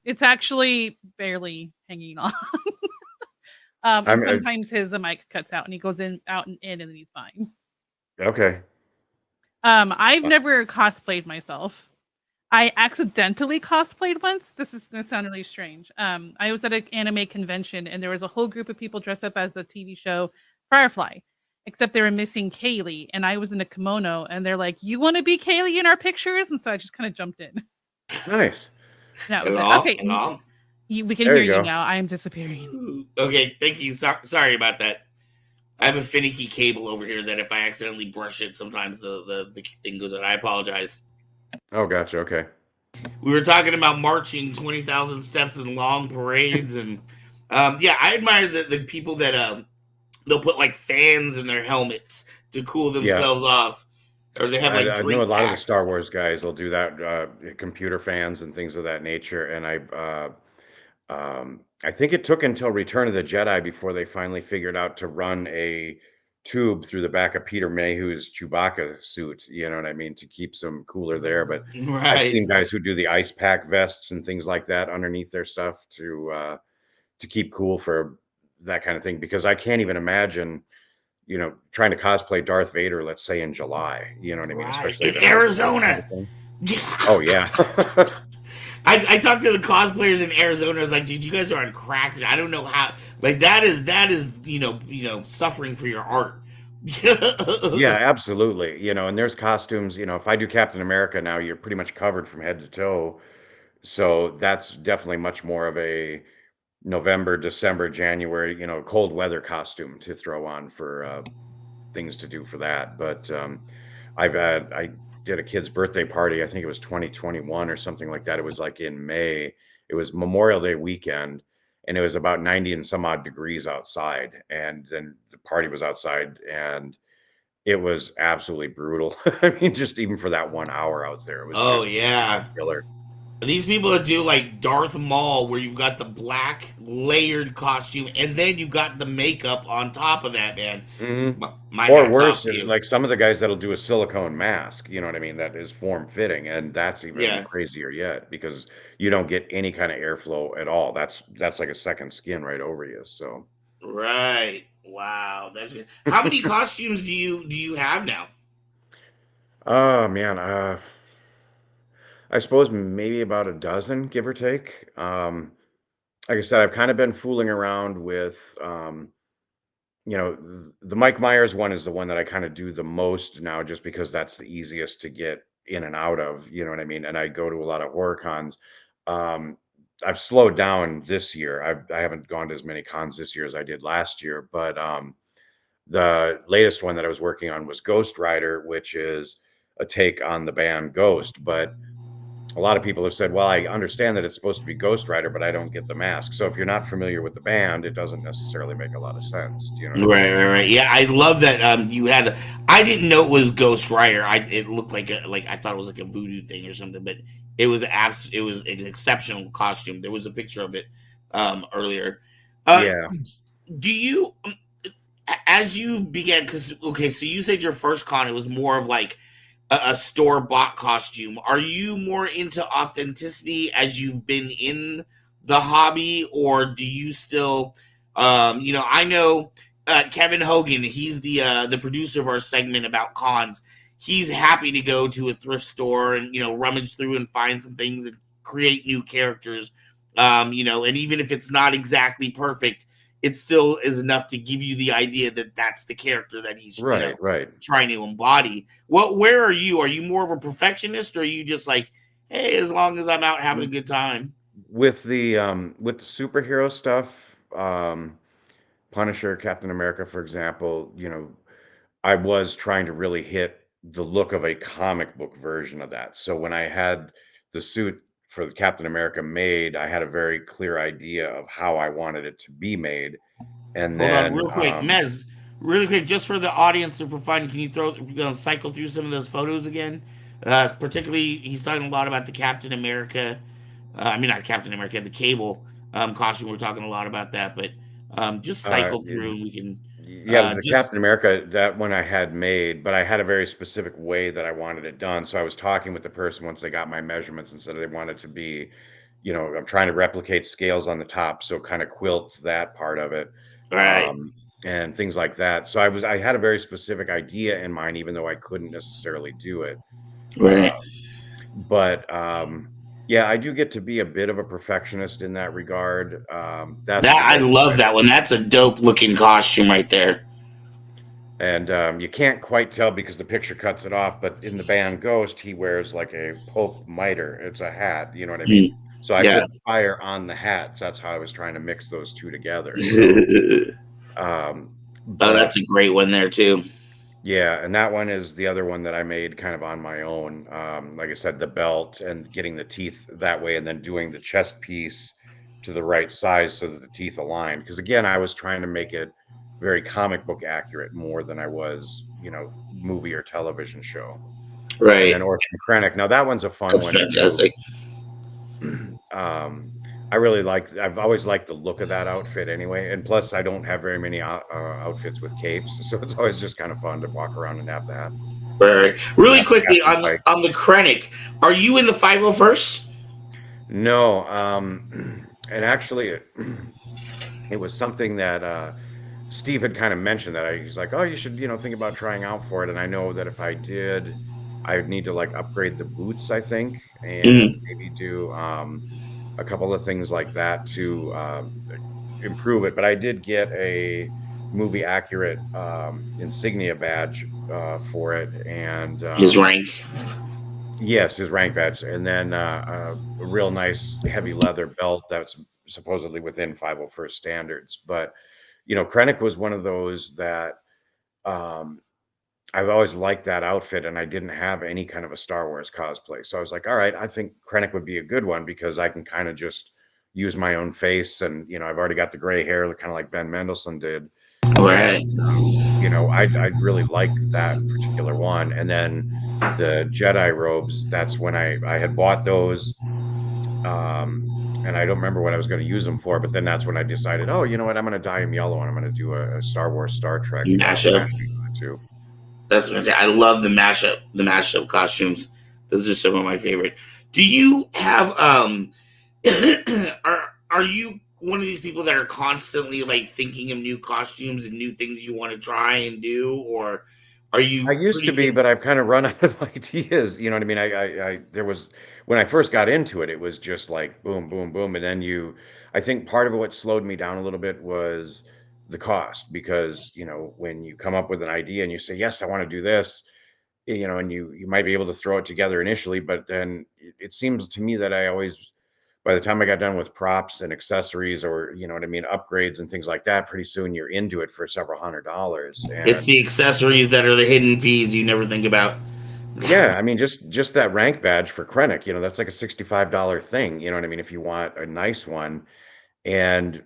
It's actually barely hanging on. And sometimes his mic cuts out and he goes out and in, and then he's fine. Okay. I've never cosplayed myself. I accidentally cosplayed once. This is going to sound really strange. I was at an anime convention and there was a whole group of people dressed up as the TV show Firefly, except they were missing Kaylee, and I was in a kimono, and they're like, "You want to be Kaylee in our pictures?" And so I just kind of jumped in. Nice. That was it. Okay, we can hear you now. I am disappearing. Okay, thank you. Sorry about that. I have a finicky cable over here that if I accidentally brush it, sometimes the thing goes out. I apologize. Oh, gotcha. Okay. We were talking about marching 20,000 steps in long parades, and I admire the people that they'll put like fans in their helmets to cool themselves off, or they have like I drink know a lot of the packs. Star Wars guys will do that, computer fans and things of that nature. And I think it took until Return of the Jedi before they finally figured out to run a tube through the back of Peter Mayhew's Chewbacca suit, you know what I mean, to keep some cooler there. But I've Right. seen guys who do the ice pack vests and things like that underneath their stuff to keep cool for that kind of thing. Because I can't even imagine, trying to cosplay Darth Vader, let's say in July, you know what I mean, Right. especially In at an outdoor kind Arizona. of thing. Oh yeah. I talked to the cosplayers in Arizona. I was like, dude, you guys are on crack. I don't know how. Like that is suffering for your art. Yeah, absolutely. And there's costumes, if I do Captain America now, you're pretty much covered from head to toe. So that's definitely much more of a November, December, January, cold weather costume to throw on for things to do for that. But I did a kid's birthday party. I think it was 2021 or something like that. It was like in May. It was Memorial Day weekend, and it was about 90 and some odd degrees outside. And then the party was outside, and it was absolutely brutal. I mean, just even for that 1 hour out there, it was Oh just yeah. killer. These people that do like Darth Maul, where you've got the black layered costume and then you've got the makeup on top of that, man. Mhm. My Or hat's off worse, to you. like some of the guys that'll do a silicone mask, you know what I mean, that is form fitting, and that's even Yeah. crazier yet because you don't get any kind of airflow at all. That's like a second skin right over you. So, Right. Wow. That's it. How many costumes do you have now? oh man, I suppose maybe about a dozen, give or take. Like I said, I've kind of been fooling around with the Mike Myers one is the one that I kind of do the most now, just because that's the easiest to get in and out of, you know what I mean? And I go to a lot of horror cons. Um, I've slowed down this year. I haven't gone to as many cons this year as I did last year, but the latest one that I was working on was Ghost Rider, which is a take on the band Ghost. But a lot of people have said, well, I understand that it's supposed to be Ghost Rider, but I don't get the mask. So if you're not familiar with the band, it doesn't necessarily make a lot of sense. Do you know what I mean? Right, right, right. Yeah, I love that. You had. I didn't know it was Ghost Rider. It looked like I thought it was like a voodoo thing or something, but it was It was an exceptional costume. There was a picture of it earlier. Uh, Yeah. do you as you began? Because okay, so you said your first con it was more of like a store bought costume. Are you more into authenticity as you've been in the hobby, or do you still, I know Kevin Hogan. He's the producer of our segment about cons. He's happy to go to a thrift store and rummage through and find some things and create new characters. And even if it's not exactly perfect, it still is enough to give you the idea that that's the character that he's Right, right. trying to embody. Where are you? Are you more of a perfectionist, or are you just like, hey, as long as I'm out having a good time? With the superhero stuff, Punisher, Captain America, for example, I was trying to really hit the look of a comic book version of that. So when I had the suit for the Captain America made, I had a very clear idea of how I wanted it to be made. And Hold on, then real quick, Mez. Really quick, just for the audience and for fun, can you cycle through some of those photos again? Particularly, he's talking a lot about the Captain America. I mean, not Captain America, the Cable costume. We're talking a lot about that, but just cycle through and we can yeah, the just Captain America, that one I had made, but I had a very specific way that I wanted it done. So I was talking with the person once they got my measurements and said they wanted to be, I'm trying to replicate scales on the top, so kind of quilt that part of it, right. um, and things like that. So I had a very specific idea in mind, even though I couldn't necessarily do it. Right. But yeah, I do get to be a bit of a perfectionist in that regard. That's That the I Ghost love that Rider. one. That's a dope looking costume right there. And you can't quite tell because the picture cuts it off, but in the band Ghost, he wears like a Pope mitre. It's a hat, you know what I mean? Mm, So I yeah. put the fire on the hat. So that's how I was trying to mix those two together. So, um, Oh, but that's a great one there too. yeah, and that one is the other one that I made kind of on my own. Like I said, the belt and getting the teeth that way, and then doing the chest piece to the right size so that the teeth align. Because again, I was trying to make it very comic book accurate more than I was, movie or television show. And Right. then Orphan Krennic. Now that one's a fun That's one too. fantastic. um, I've always liked the look of that outfit anyway, and plus I don't have very many outfits with capes, so it's always just kind of fun to walk around and have that. Right. And Really quickly have some fight. on the Krennic, are you in the 501st? No, and actually, it was something that Steve had kind of mentioned that he's like, oh, you should, think about trying out for it. And I know that if I did, I would need to like upgrade the boots, I think, and Mm-hmm. maybe do a couple of things like that to improve it. But I did get a movie accurate insignia badge for it, and His rank. yes, his rank badge, and then a real nice heavy leather belt that's supposedly within 501st standards. But Krennic was one of those that um, I've always liked that outfit, and I didn't have any kind of a Star Wars cosplay, so I was like, all right, I think Krennic would be a good one because I can kind of just use my own face, and I've already got the gray hair, kind of like Ben Mendelsohn did, and Right. I really like that particular one. And then the Jedi robes, that's when I had bought those, um, and I don't remember what I was going to use them for, but then that's when I decided, oh, you know what, I'm going to dye them yellow and I'm going to do a Star Wars Star Trek Mashup. fashion on it too. That's what I love the mashup costumes. Those are some of my favorite. Do you have are you one of these people that are constantly like thinking of new costumes and new things you want to try and do, or are I you used to pretty be, but I've kind of run out of ideas. You know what I mean? There was, when I first got into it, it was just like boom, boom, boom. And then I think part of what slowed me down a little bit was the cost, because, when you come up with an idea and you say, yes, I want to do this, and you might be able to throw it together initially, but then it seems to me that I always, by the time I got done with props and accessories, or what I mean, upgrades and things like that, pretty soon you're into it for several $100s. it's And the accessories that are the hidden fees you never think about. yeah, I mean, just that rank badge for Krennic, that's like a $65 thing. You know what I mean? If you want a nice one, and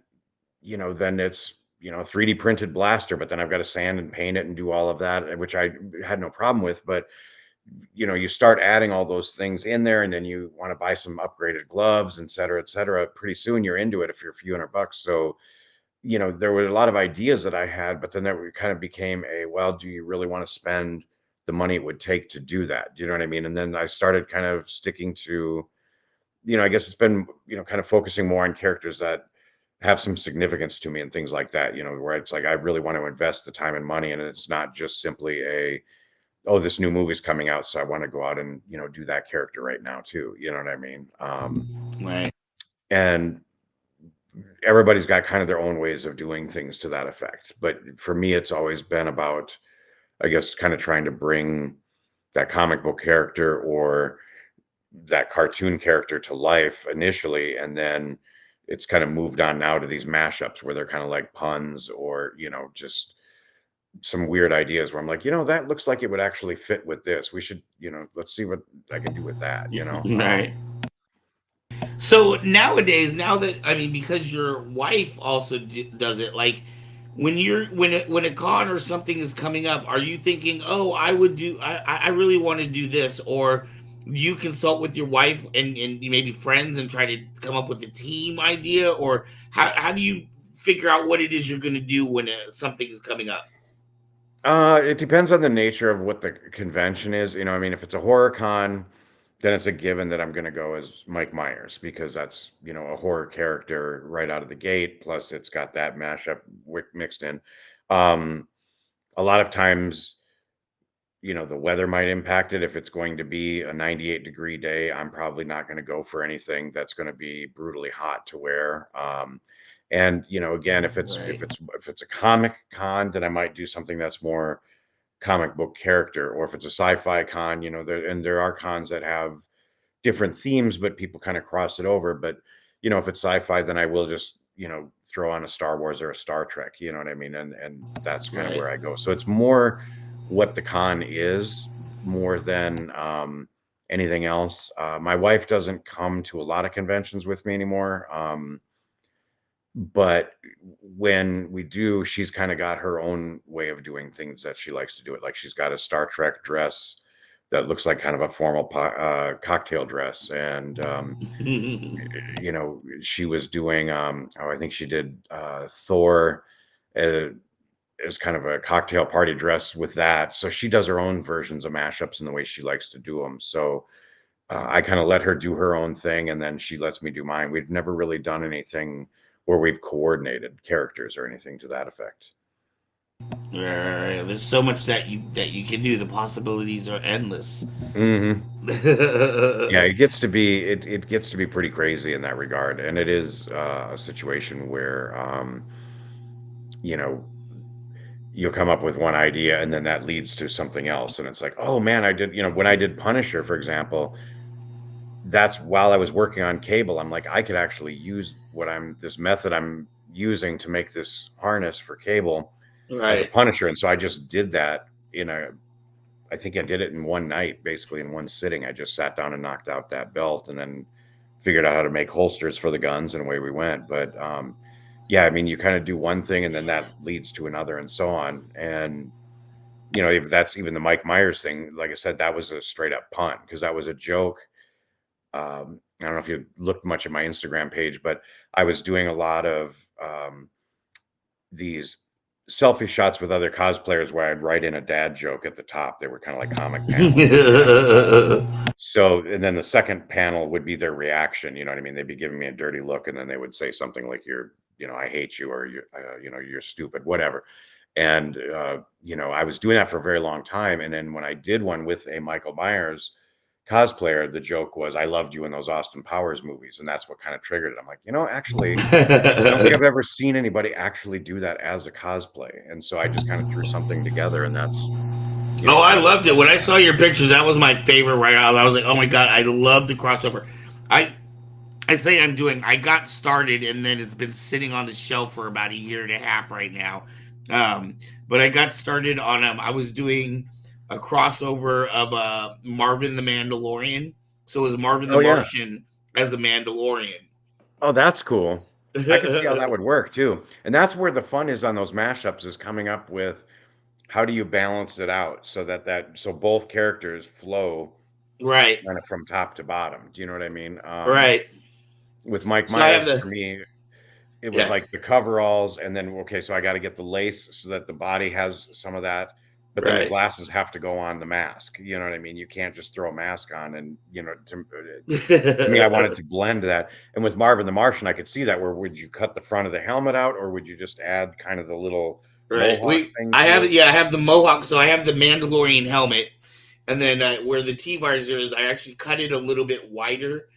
then it's 3D printed blaster, but then I've got to sand and paint it and do all of that, which I had no problem with. But you start adding all those things in there, and then you want to buy some upgraded gloves, et cetera, et cetera. Pretty soon you're into it if you're a few $100. So there were a lot of ideas that I had, but then that kind of became well, do you really want to spend the money it would take to do that? Do you know what I mean? And then I started kind of sticking to, I guess it's been, kind of focusing more on characters that have some significance to me and things like that, where it's like, I really want to invest the time and money. And it's not just simply oh, this new movie's coming out, so I want to go out and, do that character right now too. You know what I mean? Right. And everybody's got kind of their own ways of doing things to that effect. But for me, it's always been about, I guess, kind of trying to bring that comic book character or that cartoon character to life initially. And then it's kind of moved on now to these mashups where they're kind of like puns, or, just some weird ideas where I'm like, that looks like it would actually fit with this. We should, let's see what I can do with that. Right. So nowadays, now that I mean, because your wife also does it, like when when a con or something is coming up, are you thinking, oh, I really want to do this, or do you consult with your wife and maybe friends and try to come up with a team idea, or how do you figure out what it is you're going to do when something is coming up? It depends on the nature of what the convention is. I mean, if it's a horror con, then it's a given that I'm going to go as Mike Myers, because that's, a horror character right out of the gate. Plus, it's got that mashup mixed in. Um, a lot of times, the weather might impact it. If it's going to be a 98-degree day, I'm probably not going to go for anything that's going to be brutally hot to wear. And again, Right. if it's a comic con, then I might do something that's more comic book character. Or if it's a sci-fi con, there are cons that have different themes, but people kind of cross it over. But if it's sci-fi, then I will just throw on a Star Wars or a Star Trek. You know what I mean? And that's kind of Right. where I go. So it's more what the con is, more than anything else. My wife doesn't come to a lot of conventions with me anymore. But when we do, she's kind of got her own way of doing things that she likes to do it. Like she's got a Star Trek dress that looks like kind of a formal cocktail dress, and she was doing I think she did Thor as kind of a cocktail party dress with that. So she does her own versions of mashups in the way she likes to do them. So I kind of let her do her own thing, and then she lets me do mine. We've never really done anything where we've coordinated characters or anything to that effect. Right. There's so much that you can do. The possibilities are endless. Mm-hmm. Yeah, it gets to be it gets to be pretty crazy in that regard, and it is a situation where you know you'll come up with one idea and then that leads to something else, and it's like, oh man, I did, when I did Punisher, for example, that's while I was working on Cable, I'm like, I could actually use this method I'm using to make this harness for Cable as a Right. Punisher, and so I just did that I think I did it in one night, basically in one sitting. I just sat down and knocked out that belt, and then figured out how to make holsters for the guns, and away we went. But yeah, I mean, you kind of do one thing, and then that leads to another, and so on. And if that's even the Mike Myers thing. Like I said, that was a straight up punt because that was a joke. I don't know if you looked much at my Instagram page, but I was doing a lot of these selfie shots with other cosplayers where I'd write in a dad joke at the top. They were kind of like comic panels. So, and then the second panel would be their reaction. You know what I mean? They'd be giving me a dirty look, and then they would say something like, I hate you, or you're stupid, whatever. And, I was doing that for a very long time. And then when I did one with a Michael Myers cosplayer, the joke was, I loved you in those Austin Powers movies. And that's what kind of triggered it. I'm like, actually, I don't think I've ever seen anybody actually do that as a cosplay. And so I just kind of threw something together, and that's, I loved it. When I saw your pictures, that was my favorite right out. I was like, oh my God, I love the crossover. I got started, and then it's been sitting on the shelf for about a year and a half right now. But I got started on I was doing a crossover of Marvin the Mandalorian. So it was Marvin the Martian as a Mandalorian. Oh, that's cool. I could see how that would work too. And that's where the fun is on those mashups, is coming up with how do you balance it out so so both characters flow right kind of from top to bottom. Do you know what I mean? Right. With Mike Myers, for me, it was like the coveralls, and then so I got to get the lace so that the body has some of that, but then the glasses have to go on the mask. You know what I mean? You can't just throw a mask on, and to me, I wanted to blend that. And with Marvin the Martian, I could see that. Where would you cut the front of the helmet out, or would you just add kind of the little mohawk thing? I have the mohawk, so I have the Mandalorian helmet, and then where the T-visor is, I actually cut it a little bit wider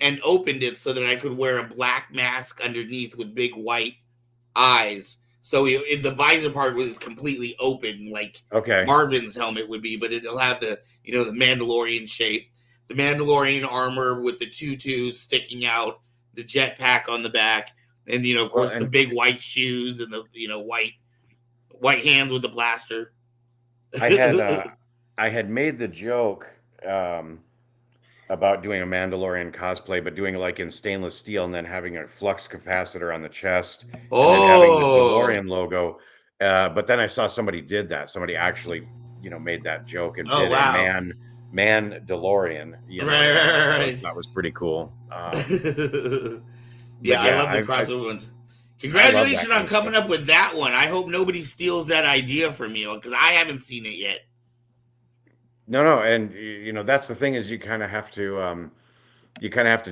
and opened it so that I could wear a black mask underneath with big white eyes. So the visor part was completely open, like Marvin's helmet would be, but it'll have the the Mandalorian shape, the Mandalorian armor with the tutu sticking out, the jetpack on the back, and of course the big white shoes and the white hands with the blaster. I had made the joke about doing a Mandalorian cosplay, but doing it like in stainless steel, and then having a flux capacitor on the chest, and then having the DeLorean logo. But then I saw somebody did that. Somebody actually, made that joke and did a man DeLorean. Right. That was pretty cool. Yeah, I love the crossover ones. Congratulations on coming up with that one. I hope nobody steals that idea from you, because I haven't seen it yet. No, and that's the thing, is you kind of have to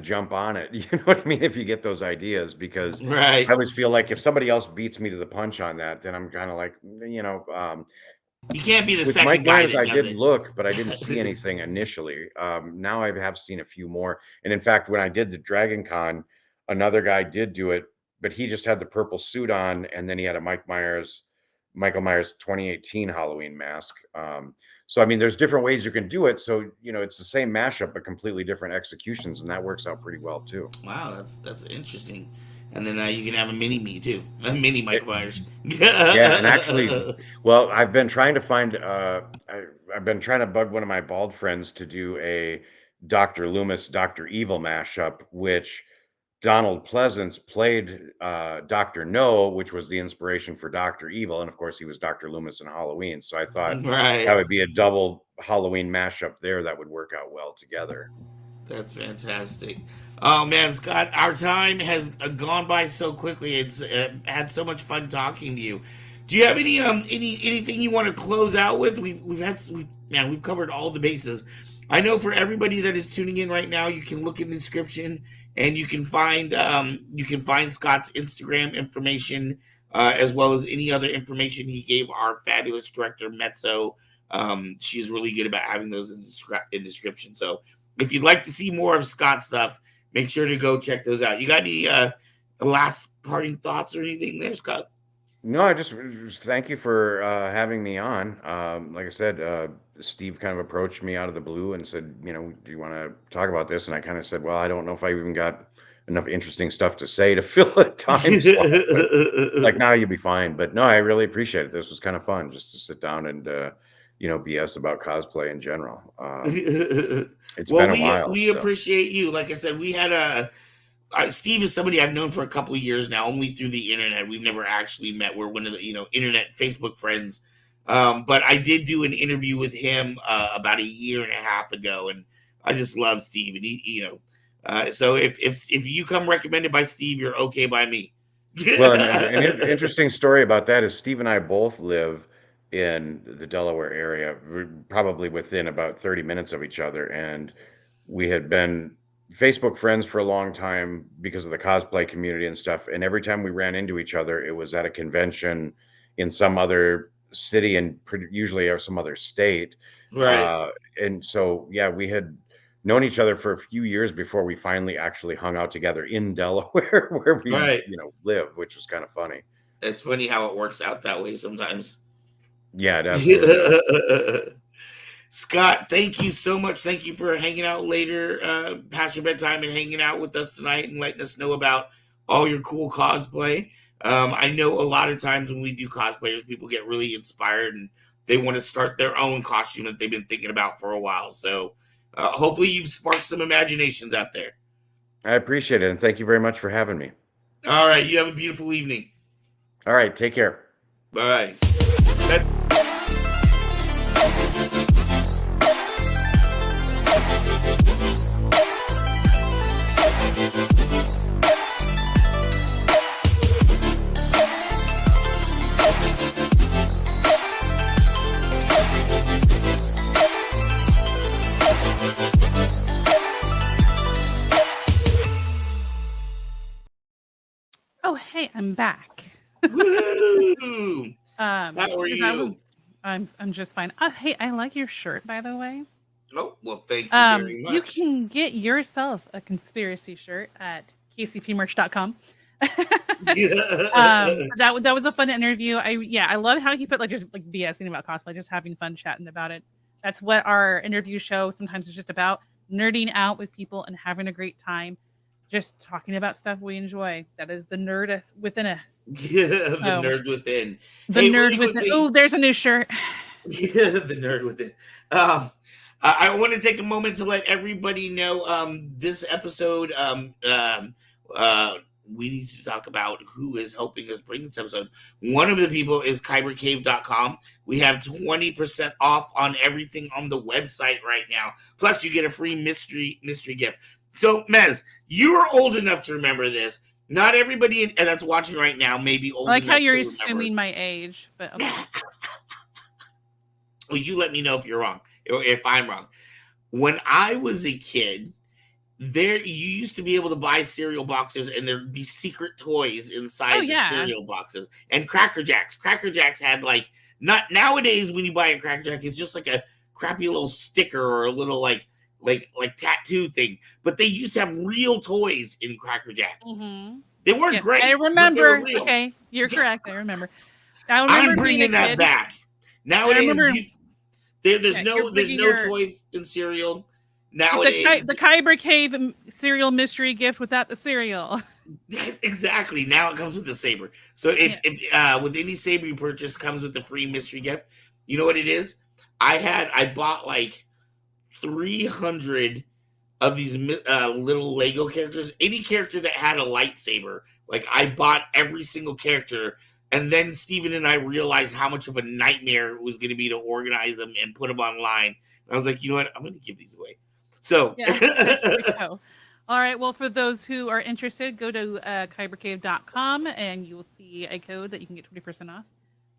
jump on it. You know what I mean? If you get those ideas, because I always feel like if somebody else beats me to the punch on that, then I'm kind of like, you can't be the with second Mike guy. Myers, I did look, but I didn't see anything initially. Now I have seen a few more, and in fact, when I did the Dragon Con, another guy did do it, but he just had the purple suit on, and then he had a Michael Myers 2018 Halloween mask. So I mean, there's different ways you can do it. So it's the same mashup, but completely different executions, and that works out pretty well too. Wow, that's interesting. And then you can have a mini me too, a mini Michael Myers. Yeah, and actually, well, I've been trying to find. I've been trying to bug one of my bald friends to do a Dr. Loomis, Dr. Evil mashup, which Donald Pleasance played Dr. No, which was the inspiration for Dr. Evil. And of course, he was Dr. Loomis in Halloween. So I thought that would be a double Halloween mashup there that would work out well together. That's fantastic. Oh man, Scott, our time has gone by so quickly. It's had so much fun talking to you. Do you have anything you want to close out with? We've covered all the bases. I know for everybody that is tuning in right now, you can look in the description and you can find Scott's Instagram information as well as any other information he gave our fabulous director Mezzo. She's really good about having those in description. So if you'd like to see more of Scott's stuff, make sure to go check those out. You got any last parting thoughts or anything there, Scott? No, I just thank you for having me on. Like I said, Steve kind of approached me out of the blue and said, do you want to talk about this? And I kind of said, well, I don't know if I even got enough interesting stuff to say to fill a time slot. Like, now you'll be fine. But no, I really appreciate it. This was kind of fun just to sit down and BS about cosplay in general. It's been a while. We appreciate you. Like I said, we had Steve is somebody I've known for a couple of years now, only through the internet. We've never actually met. We're one of the internet Facebook friends. But I did do an interview with him about a year and a half ago, and I just love Steve. And he, so if you come recommended by Steve, you're okay by me. Well, an interesting story about that is Steve and I both live in the Delaware area, probably within about 30 minutes of each other, and we had been Facebook friends for a long time because of the cosplay community and stuff. And every time we ran into each other, it was at a convention in some other city and usually some other state. Right. And so, yeah, we had known each other for a few years before we finally actually hung out together in Delaware, where we, live, which was kind of funny. It's funny how it works out that way sometimes. Yeah, definitely. Scott, thank you so much. Thank you for hanging out later, past your bedtime, and hanging out with us tonight and letting us know about all your cool cosplay. I know a lot of times when we do cosplayers, people get really inspired and they want to start their own costume that they've been thinking about for a while. So hopefully you've sparked some imaginations out there. I appreciate it. And thank you very much for having me. All right. You have a beautiful evening. All right. Take care. Bye. Oh, hey, I'm back. Woo! How are you? I'm just fine. Hey, I like your shirt, by the way. Oh, well, thank you very much. You can get yourself a conspiracy shirt at kcpmerch.com. That was a fun interview. I love how he put just BSing about cosplay, just having fun chatting about it. That's what our interview show sometimes is just about, nerding out with people and having a great time. Just talking about stuff we enjoy. That is the nerd within us. Yeah, the nerd within. The nerd within. Oh, there's a new shirt. Yeah, the nerd within. I want to take a moment to let everybody know this episode. We need to talk about who is helping us bring this episode. One of the people is kybercave.com. We have 20% off on everything on the website right now. Plus, you get a free mystery gift. So, Mez, you are old enough to remember this. Not everybody that's watching right now may be old enough. I like how you're assuming my age, but okay. Well, you let me know if you're wrong, or if I'm wrong. When I was a kid, you used to be able to buy cereal boxes, and there'd be secret toys inside the cereal boxes. And Cracker Jacks. Cracker Jacks had not nowadays when you buy a Cracker Jack, it's just like a crappy little sticker or a little like tattoo thing, but they used to have real toys in Cracker Jacks. Mm-hmm. They weren't great. I remember. Okay, you're correct. I remember. I'm bringing that back. Nowadays, there's no toys in cereal. Nowadays, the Kyber Cave cereal mystery gift without the cereal. Exactly. Now it comes with the Saber. So if with any Saber you purchase comes with the free mystery gift. You know what it is? I bought 300 of these little Lego characters. Any character that had a lightsaber, like I bought every single character. And then Steven and I realized how much of a nightmare it was going to be to organize them and put them online. And I was like, you know what? I'm going to give these away. So, yeah, there we go. All right. Well, for those who are interested, go to kybercave.com and you will see a code that you can get 20% off.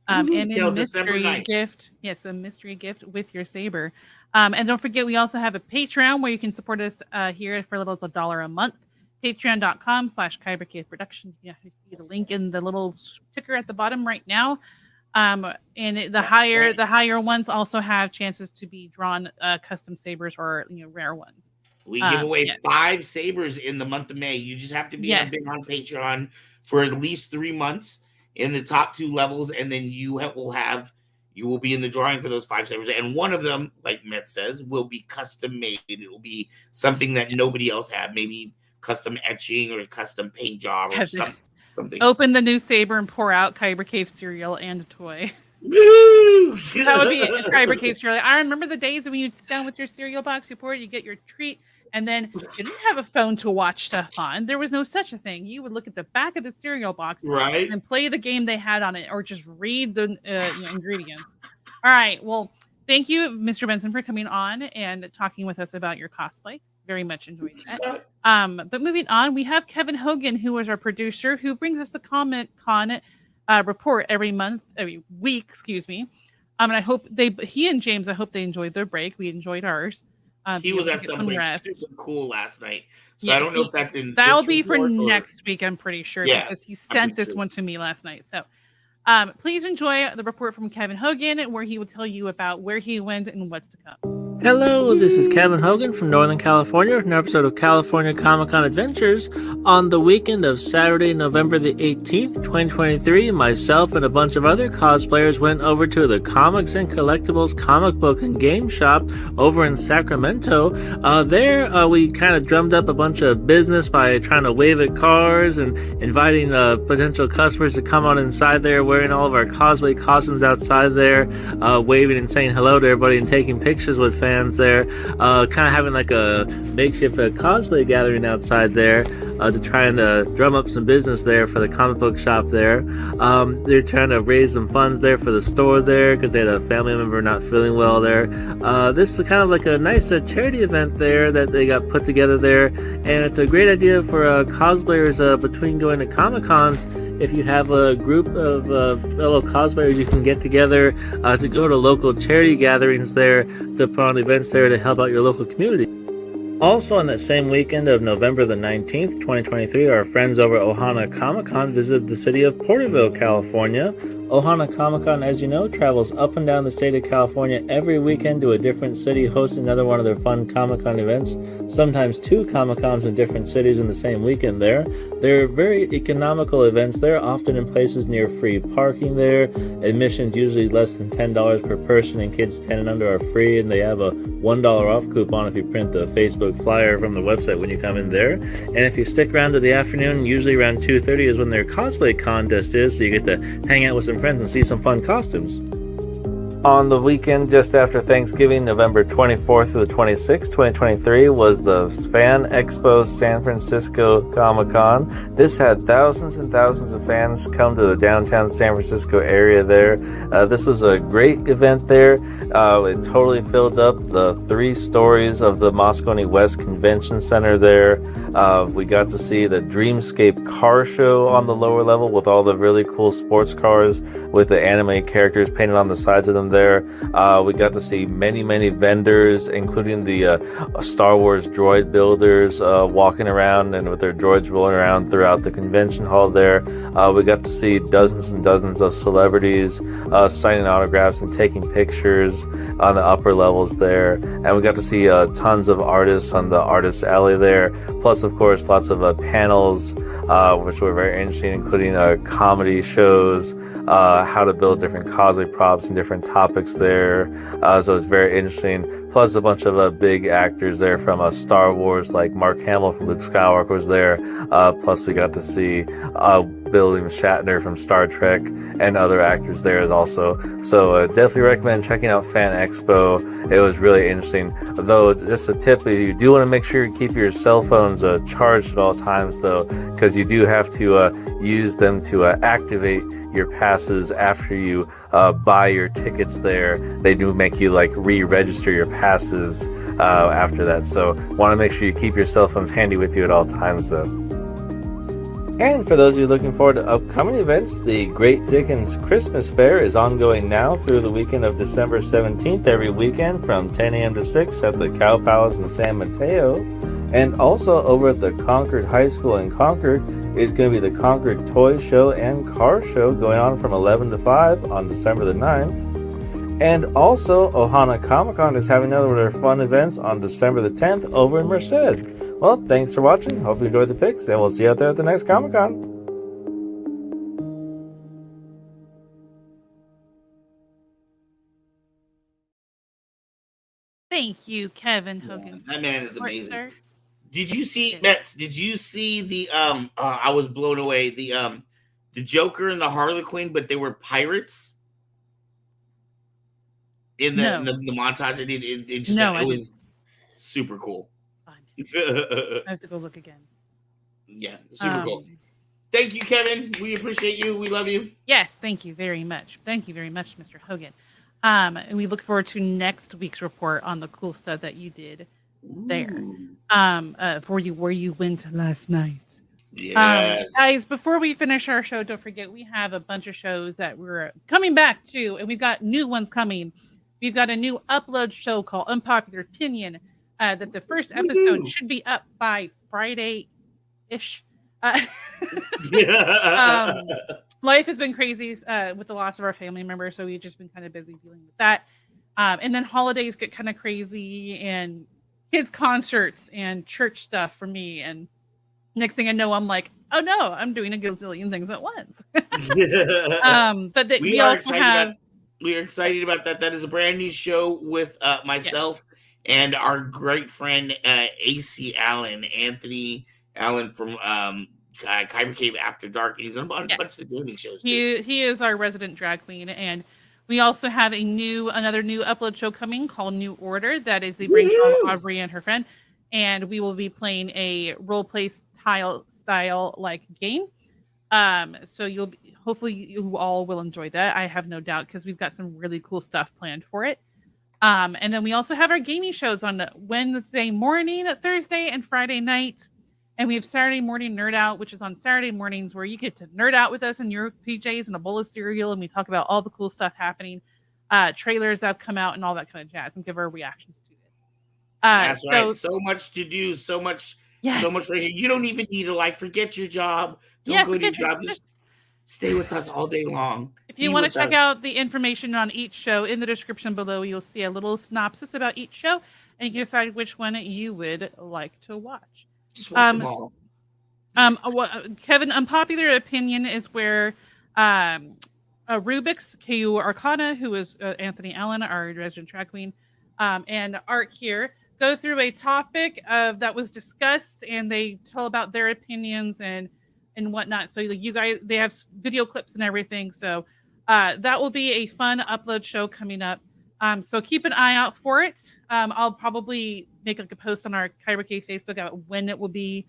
And a mystery gift. Yes, a mystery gift with your saber. And don't forget, we also have a Patreon where you can support us here for as little as $1 a month. Patreon.com/Kyber Cave Production. Yeah, you see the link in the little ticker at the bottom right now. And the higher ones also have chances to be drawn custom sabers or rare ones. We give away 5 sabers in the month of May. You just have to be on Patreon for at least 3 months in the top 2 levels, and then you will be in the drawing for those 5 sabers. And one of them, like Met says, will be custom made. It will be something that nobody else had. Maybe custom etching or a custom paint job or something. Open the new saber and pour out Kyber Cave cereal and a toy. That would be a Kyber Cave cereal. I remember the days when you'd sit down with your cereal box, you pour it, you get your treat, and then you didn't have a phone to watch stuff on. There was no such a thing. You would look at the back of the cereal box and play the game they had on it, or just read the ingredients. All right. Well, thank you, Mr. Benson, for coming on and talking with us about your cosplay. Very much enjoyed that. But moving on, we have Kevin Hogan, who is our producer, who brings us the Comic Con report every week, excuse me. And I hope he and James, I hope they enjoyed their break. We enjoyed ours. He was at something super cool last night. So I don't know if that's in that'll be for next week, I'm pretty sure, because he sent this one to me last night. So please enjoy the report from Kevin Hogan, where he will tell you about where he went and what's to come. Hello, this is Kevin Hogan from Northern California with an episode of California Comic-Con Adventures. On the weekend of Saturday, November the 18th, 2023, myself and a bunch of other cosplayers went over to the Comics and Collectibles comic book and game shop over in Sacramento. There, we kind of drummed up a bunch of business by trying to wave at cars and inviting potential customers to come on inside there, wearing all of our cosplay costumes outside there, waving and saying hello to everybody and taking pictures with fans there, kind of having like a makeshift cosplay gathering outside there to try and drum up some business there for the comic book shop there. They're trying to raise some funds there for the store there because they had a family member not feeling well there. This is kind of like a nice charity event there that they got put together there, and it's a great idea for cosplayers between going to Comic Cons. If you have a group of fellow cosplayers, you can get together to go to local charity gatherings there, to put on events there to help out your local community. Also on that same weekend of November the 19th, 2023, our friends over at Ohana Comic-Con visited the city of Porterville, California. Ohana Comic-Con, as you know, travels up and down the state of California every weekend to a different city, hosting another one of their fun Comic-Con events, sometimes 2 Comic-Cons in different cities in the same weekend there. They're very economical events. They're often in places near free parking there. Admission's usually less than $10 per person, and kids 10 and under are free, and they have a $1 off coupon if you print the Facebook flyer from the website when you come in there. And if you stick around to the afternoon, usually around 2:30 is when their cosplay contest is, so you get to hang out with some friends and see some fun costumes. On the weekend just after Thanksgiving, November 24th through the 26th, 2023, was the Fan Expo San Francisco Comic-Con. This had thousands and thousands of fans come to the downtown San Francisco area there. This was a great event there. It totally filled up the 3 stories of the Moscone West Convention Center there. We got to see the Dreamscape car show on the lower level with all the really cool sports cars with the anime characters painted on the sides of them there. We got to see many vendors, including the Star Wars droid builders walking around and with their droids rolling around throughout the convention hall there. We got to see dozens and dozens of celebrities signing autographs and taking pictures on the upper levels there. And we got to see tons of artists on the artist alley there. Plus, of course, lots of panels, which were very interesting, including comedy shows, how to build different cosplay props and different topics there. So it's very interesting. Plus a bunch of big actors there from Star Wars, like Mark Hamill from Luke Skywalker was there. Plus we got to see William Shatner from Star Trek, and other actors there as also. So definitely recommend checking out Fan Expo. It was really interesting. Though, just a tip, you do want to make sure you keep your cell phones charged at all times, though, because you do have to use them to activate your passes after you buy your tickets there. They do make you like re-register your passes after that. So want to make sure you keep your cell phones handy with you at all times, though. And for those of you looking forward to upcoming events, the Great Dickens Christmas Fair is ongoing now through the weekend of December 17th every weekend from 10 a.m. to 6 at the Cow Palace in San Mateo. And also over at the Concord High School in Concord is going to be the Concord Toy Show and Car Show going on from 11 to 5 on December the 9th. And also, Ohana Comic-Con is having another of their fun events on December the 10th over in Merced. Well, thanks for watching. Hope you enjoyed the picks, and we'll see you out there at the next Comic-Con. Thank you, Kevin Hogan. That man is amazing. Did you see Mets? Did you see the I was blown away. The Joker and the Harlequin, but they were pirates in the montage. It was super cool. I have to go look again. Yeah, super cool. Thank you, Kevin. We appreciate you. We love you. Yes, thank you very much. Thank you very much, Mr. Hogan. And we look forward to next week's report on the cool stuff that you did there. For you, where you went last night. Yes. Guys, before we finish our show, don't forget we have a bunch of shows that we're coming back to, and we've got new ones coming. We've got a new upload show called Unpopular Opinion. That the first episode should be up by Friday-ish. Life has been crazy with the loss of our family member, so we've just been kind of busy dealing with that. And then holidays get kind of crazy, and kids' concerts and church stuff for me. And next thing I know, I'm like, oh no, I'm doing a gazillion things at once. But we also have... We are excited about that. That is a brand new show with myself. Yes. And our great friend, AC Allen, Anthony Allen from Kyber Cave After Dark. He's on a bunch of gaming shows, too. He is our resident drag queen. And we also have another new upload show coming called New Order. That is the brainchild of Aubrey and her friend. And we will be playing a role-play style like game. So hopefully you all will enjoy that. I have no doubt, because we've got some really cool stuff planned for it. And then we also have our gaming shows on Wednesday morning, Thursday, and Friday night. And we have Saturday morning Nerd Out, which is on Saturday mornings, where you get to nerd out with us in your PJs and a bowl of cereal. And we talk about all the cool stuff happening, trailers that have come out and all that kind of jazz, and give our reactions to it. That's right. So much to do. So much right here. You don't even need a life. Forget your job. Don't go to your job. Just stay with us all day long. If you want to check out the information on each show in the description below, you'll see a little synopsis about each show, and you can decide which one you would like to watch. Just watch them all. Kevin, Unpopular Opinion is where Rubik's KU Arcana, who is Anthony Allen, our resident drag queen, and Art here, go through a topic that was discussed, and they tell about their opinions and whatnot. So you guys, they have video clips and everything. So that will be a fun upload show coming up. So keep an eye out for it. I'll probably make like a post on our Kyber Cave Facebook about when it will be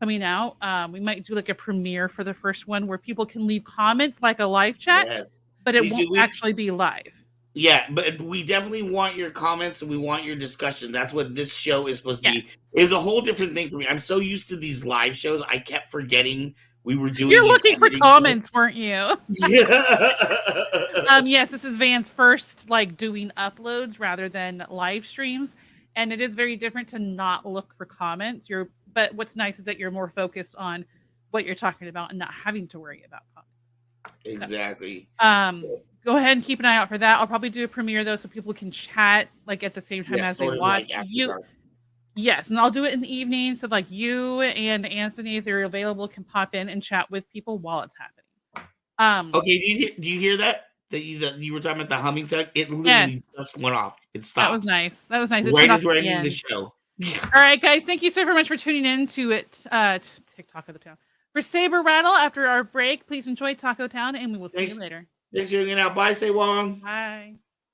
coming out. We might do like a premiere for the first one where people can leave comments like a live chat, but it won't actually be live. Yeah, but we definitely want your comments and we want your discussion. That's what this show is supposed to be. It's a whole different thing for me. I'm so used to these live shows, I kept forgetting we were doing. You're looking for comments, weren't you? Yeah. Yes, this is Van's first doing uploads rather than live streams, and it is very different to not look for comments. But what's nice is that you're more focused on what you're talking about and not having to worry about comments. Exactly. So, go ahead and keep an eye out for that. I'll probably do a premiere though, so people can chat at the same time as they watch. Yes, and I'll do it in the evening, so you and Anthony, if you're available, can pop in and chat with people while it's happening. Okay, do you hear that? That you were talking about the humming sound? It literally just went off. It stopped. That was nice. Right as we're ending the show. All right, guys, thank you so very much for tuning in to it. TikTok of the town. For Saber Rattle, after our break, please enjoy Taco Town, and we will see you later. Thanks for hanging out. Bye, Say Wong.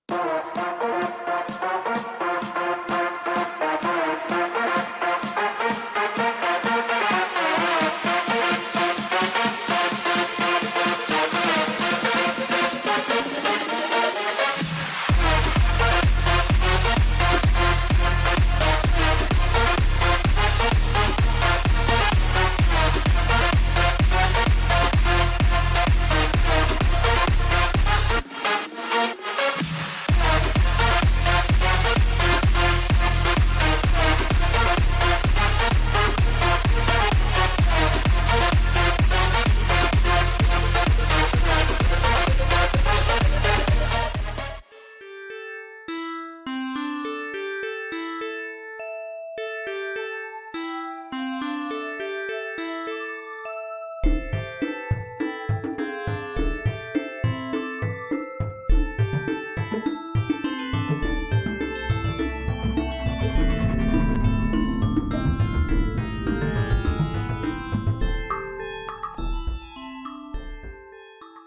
Bye.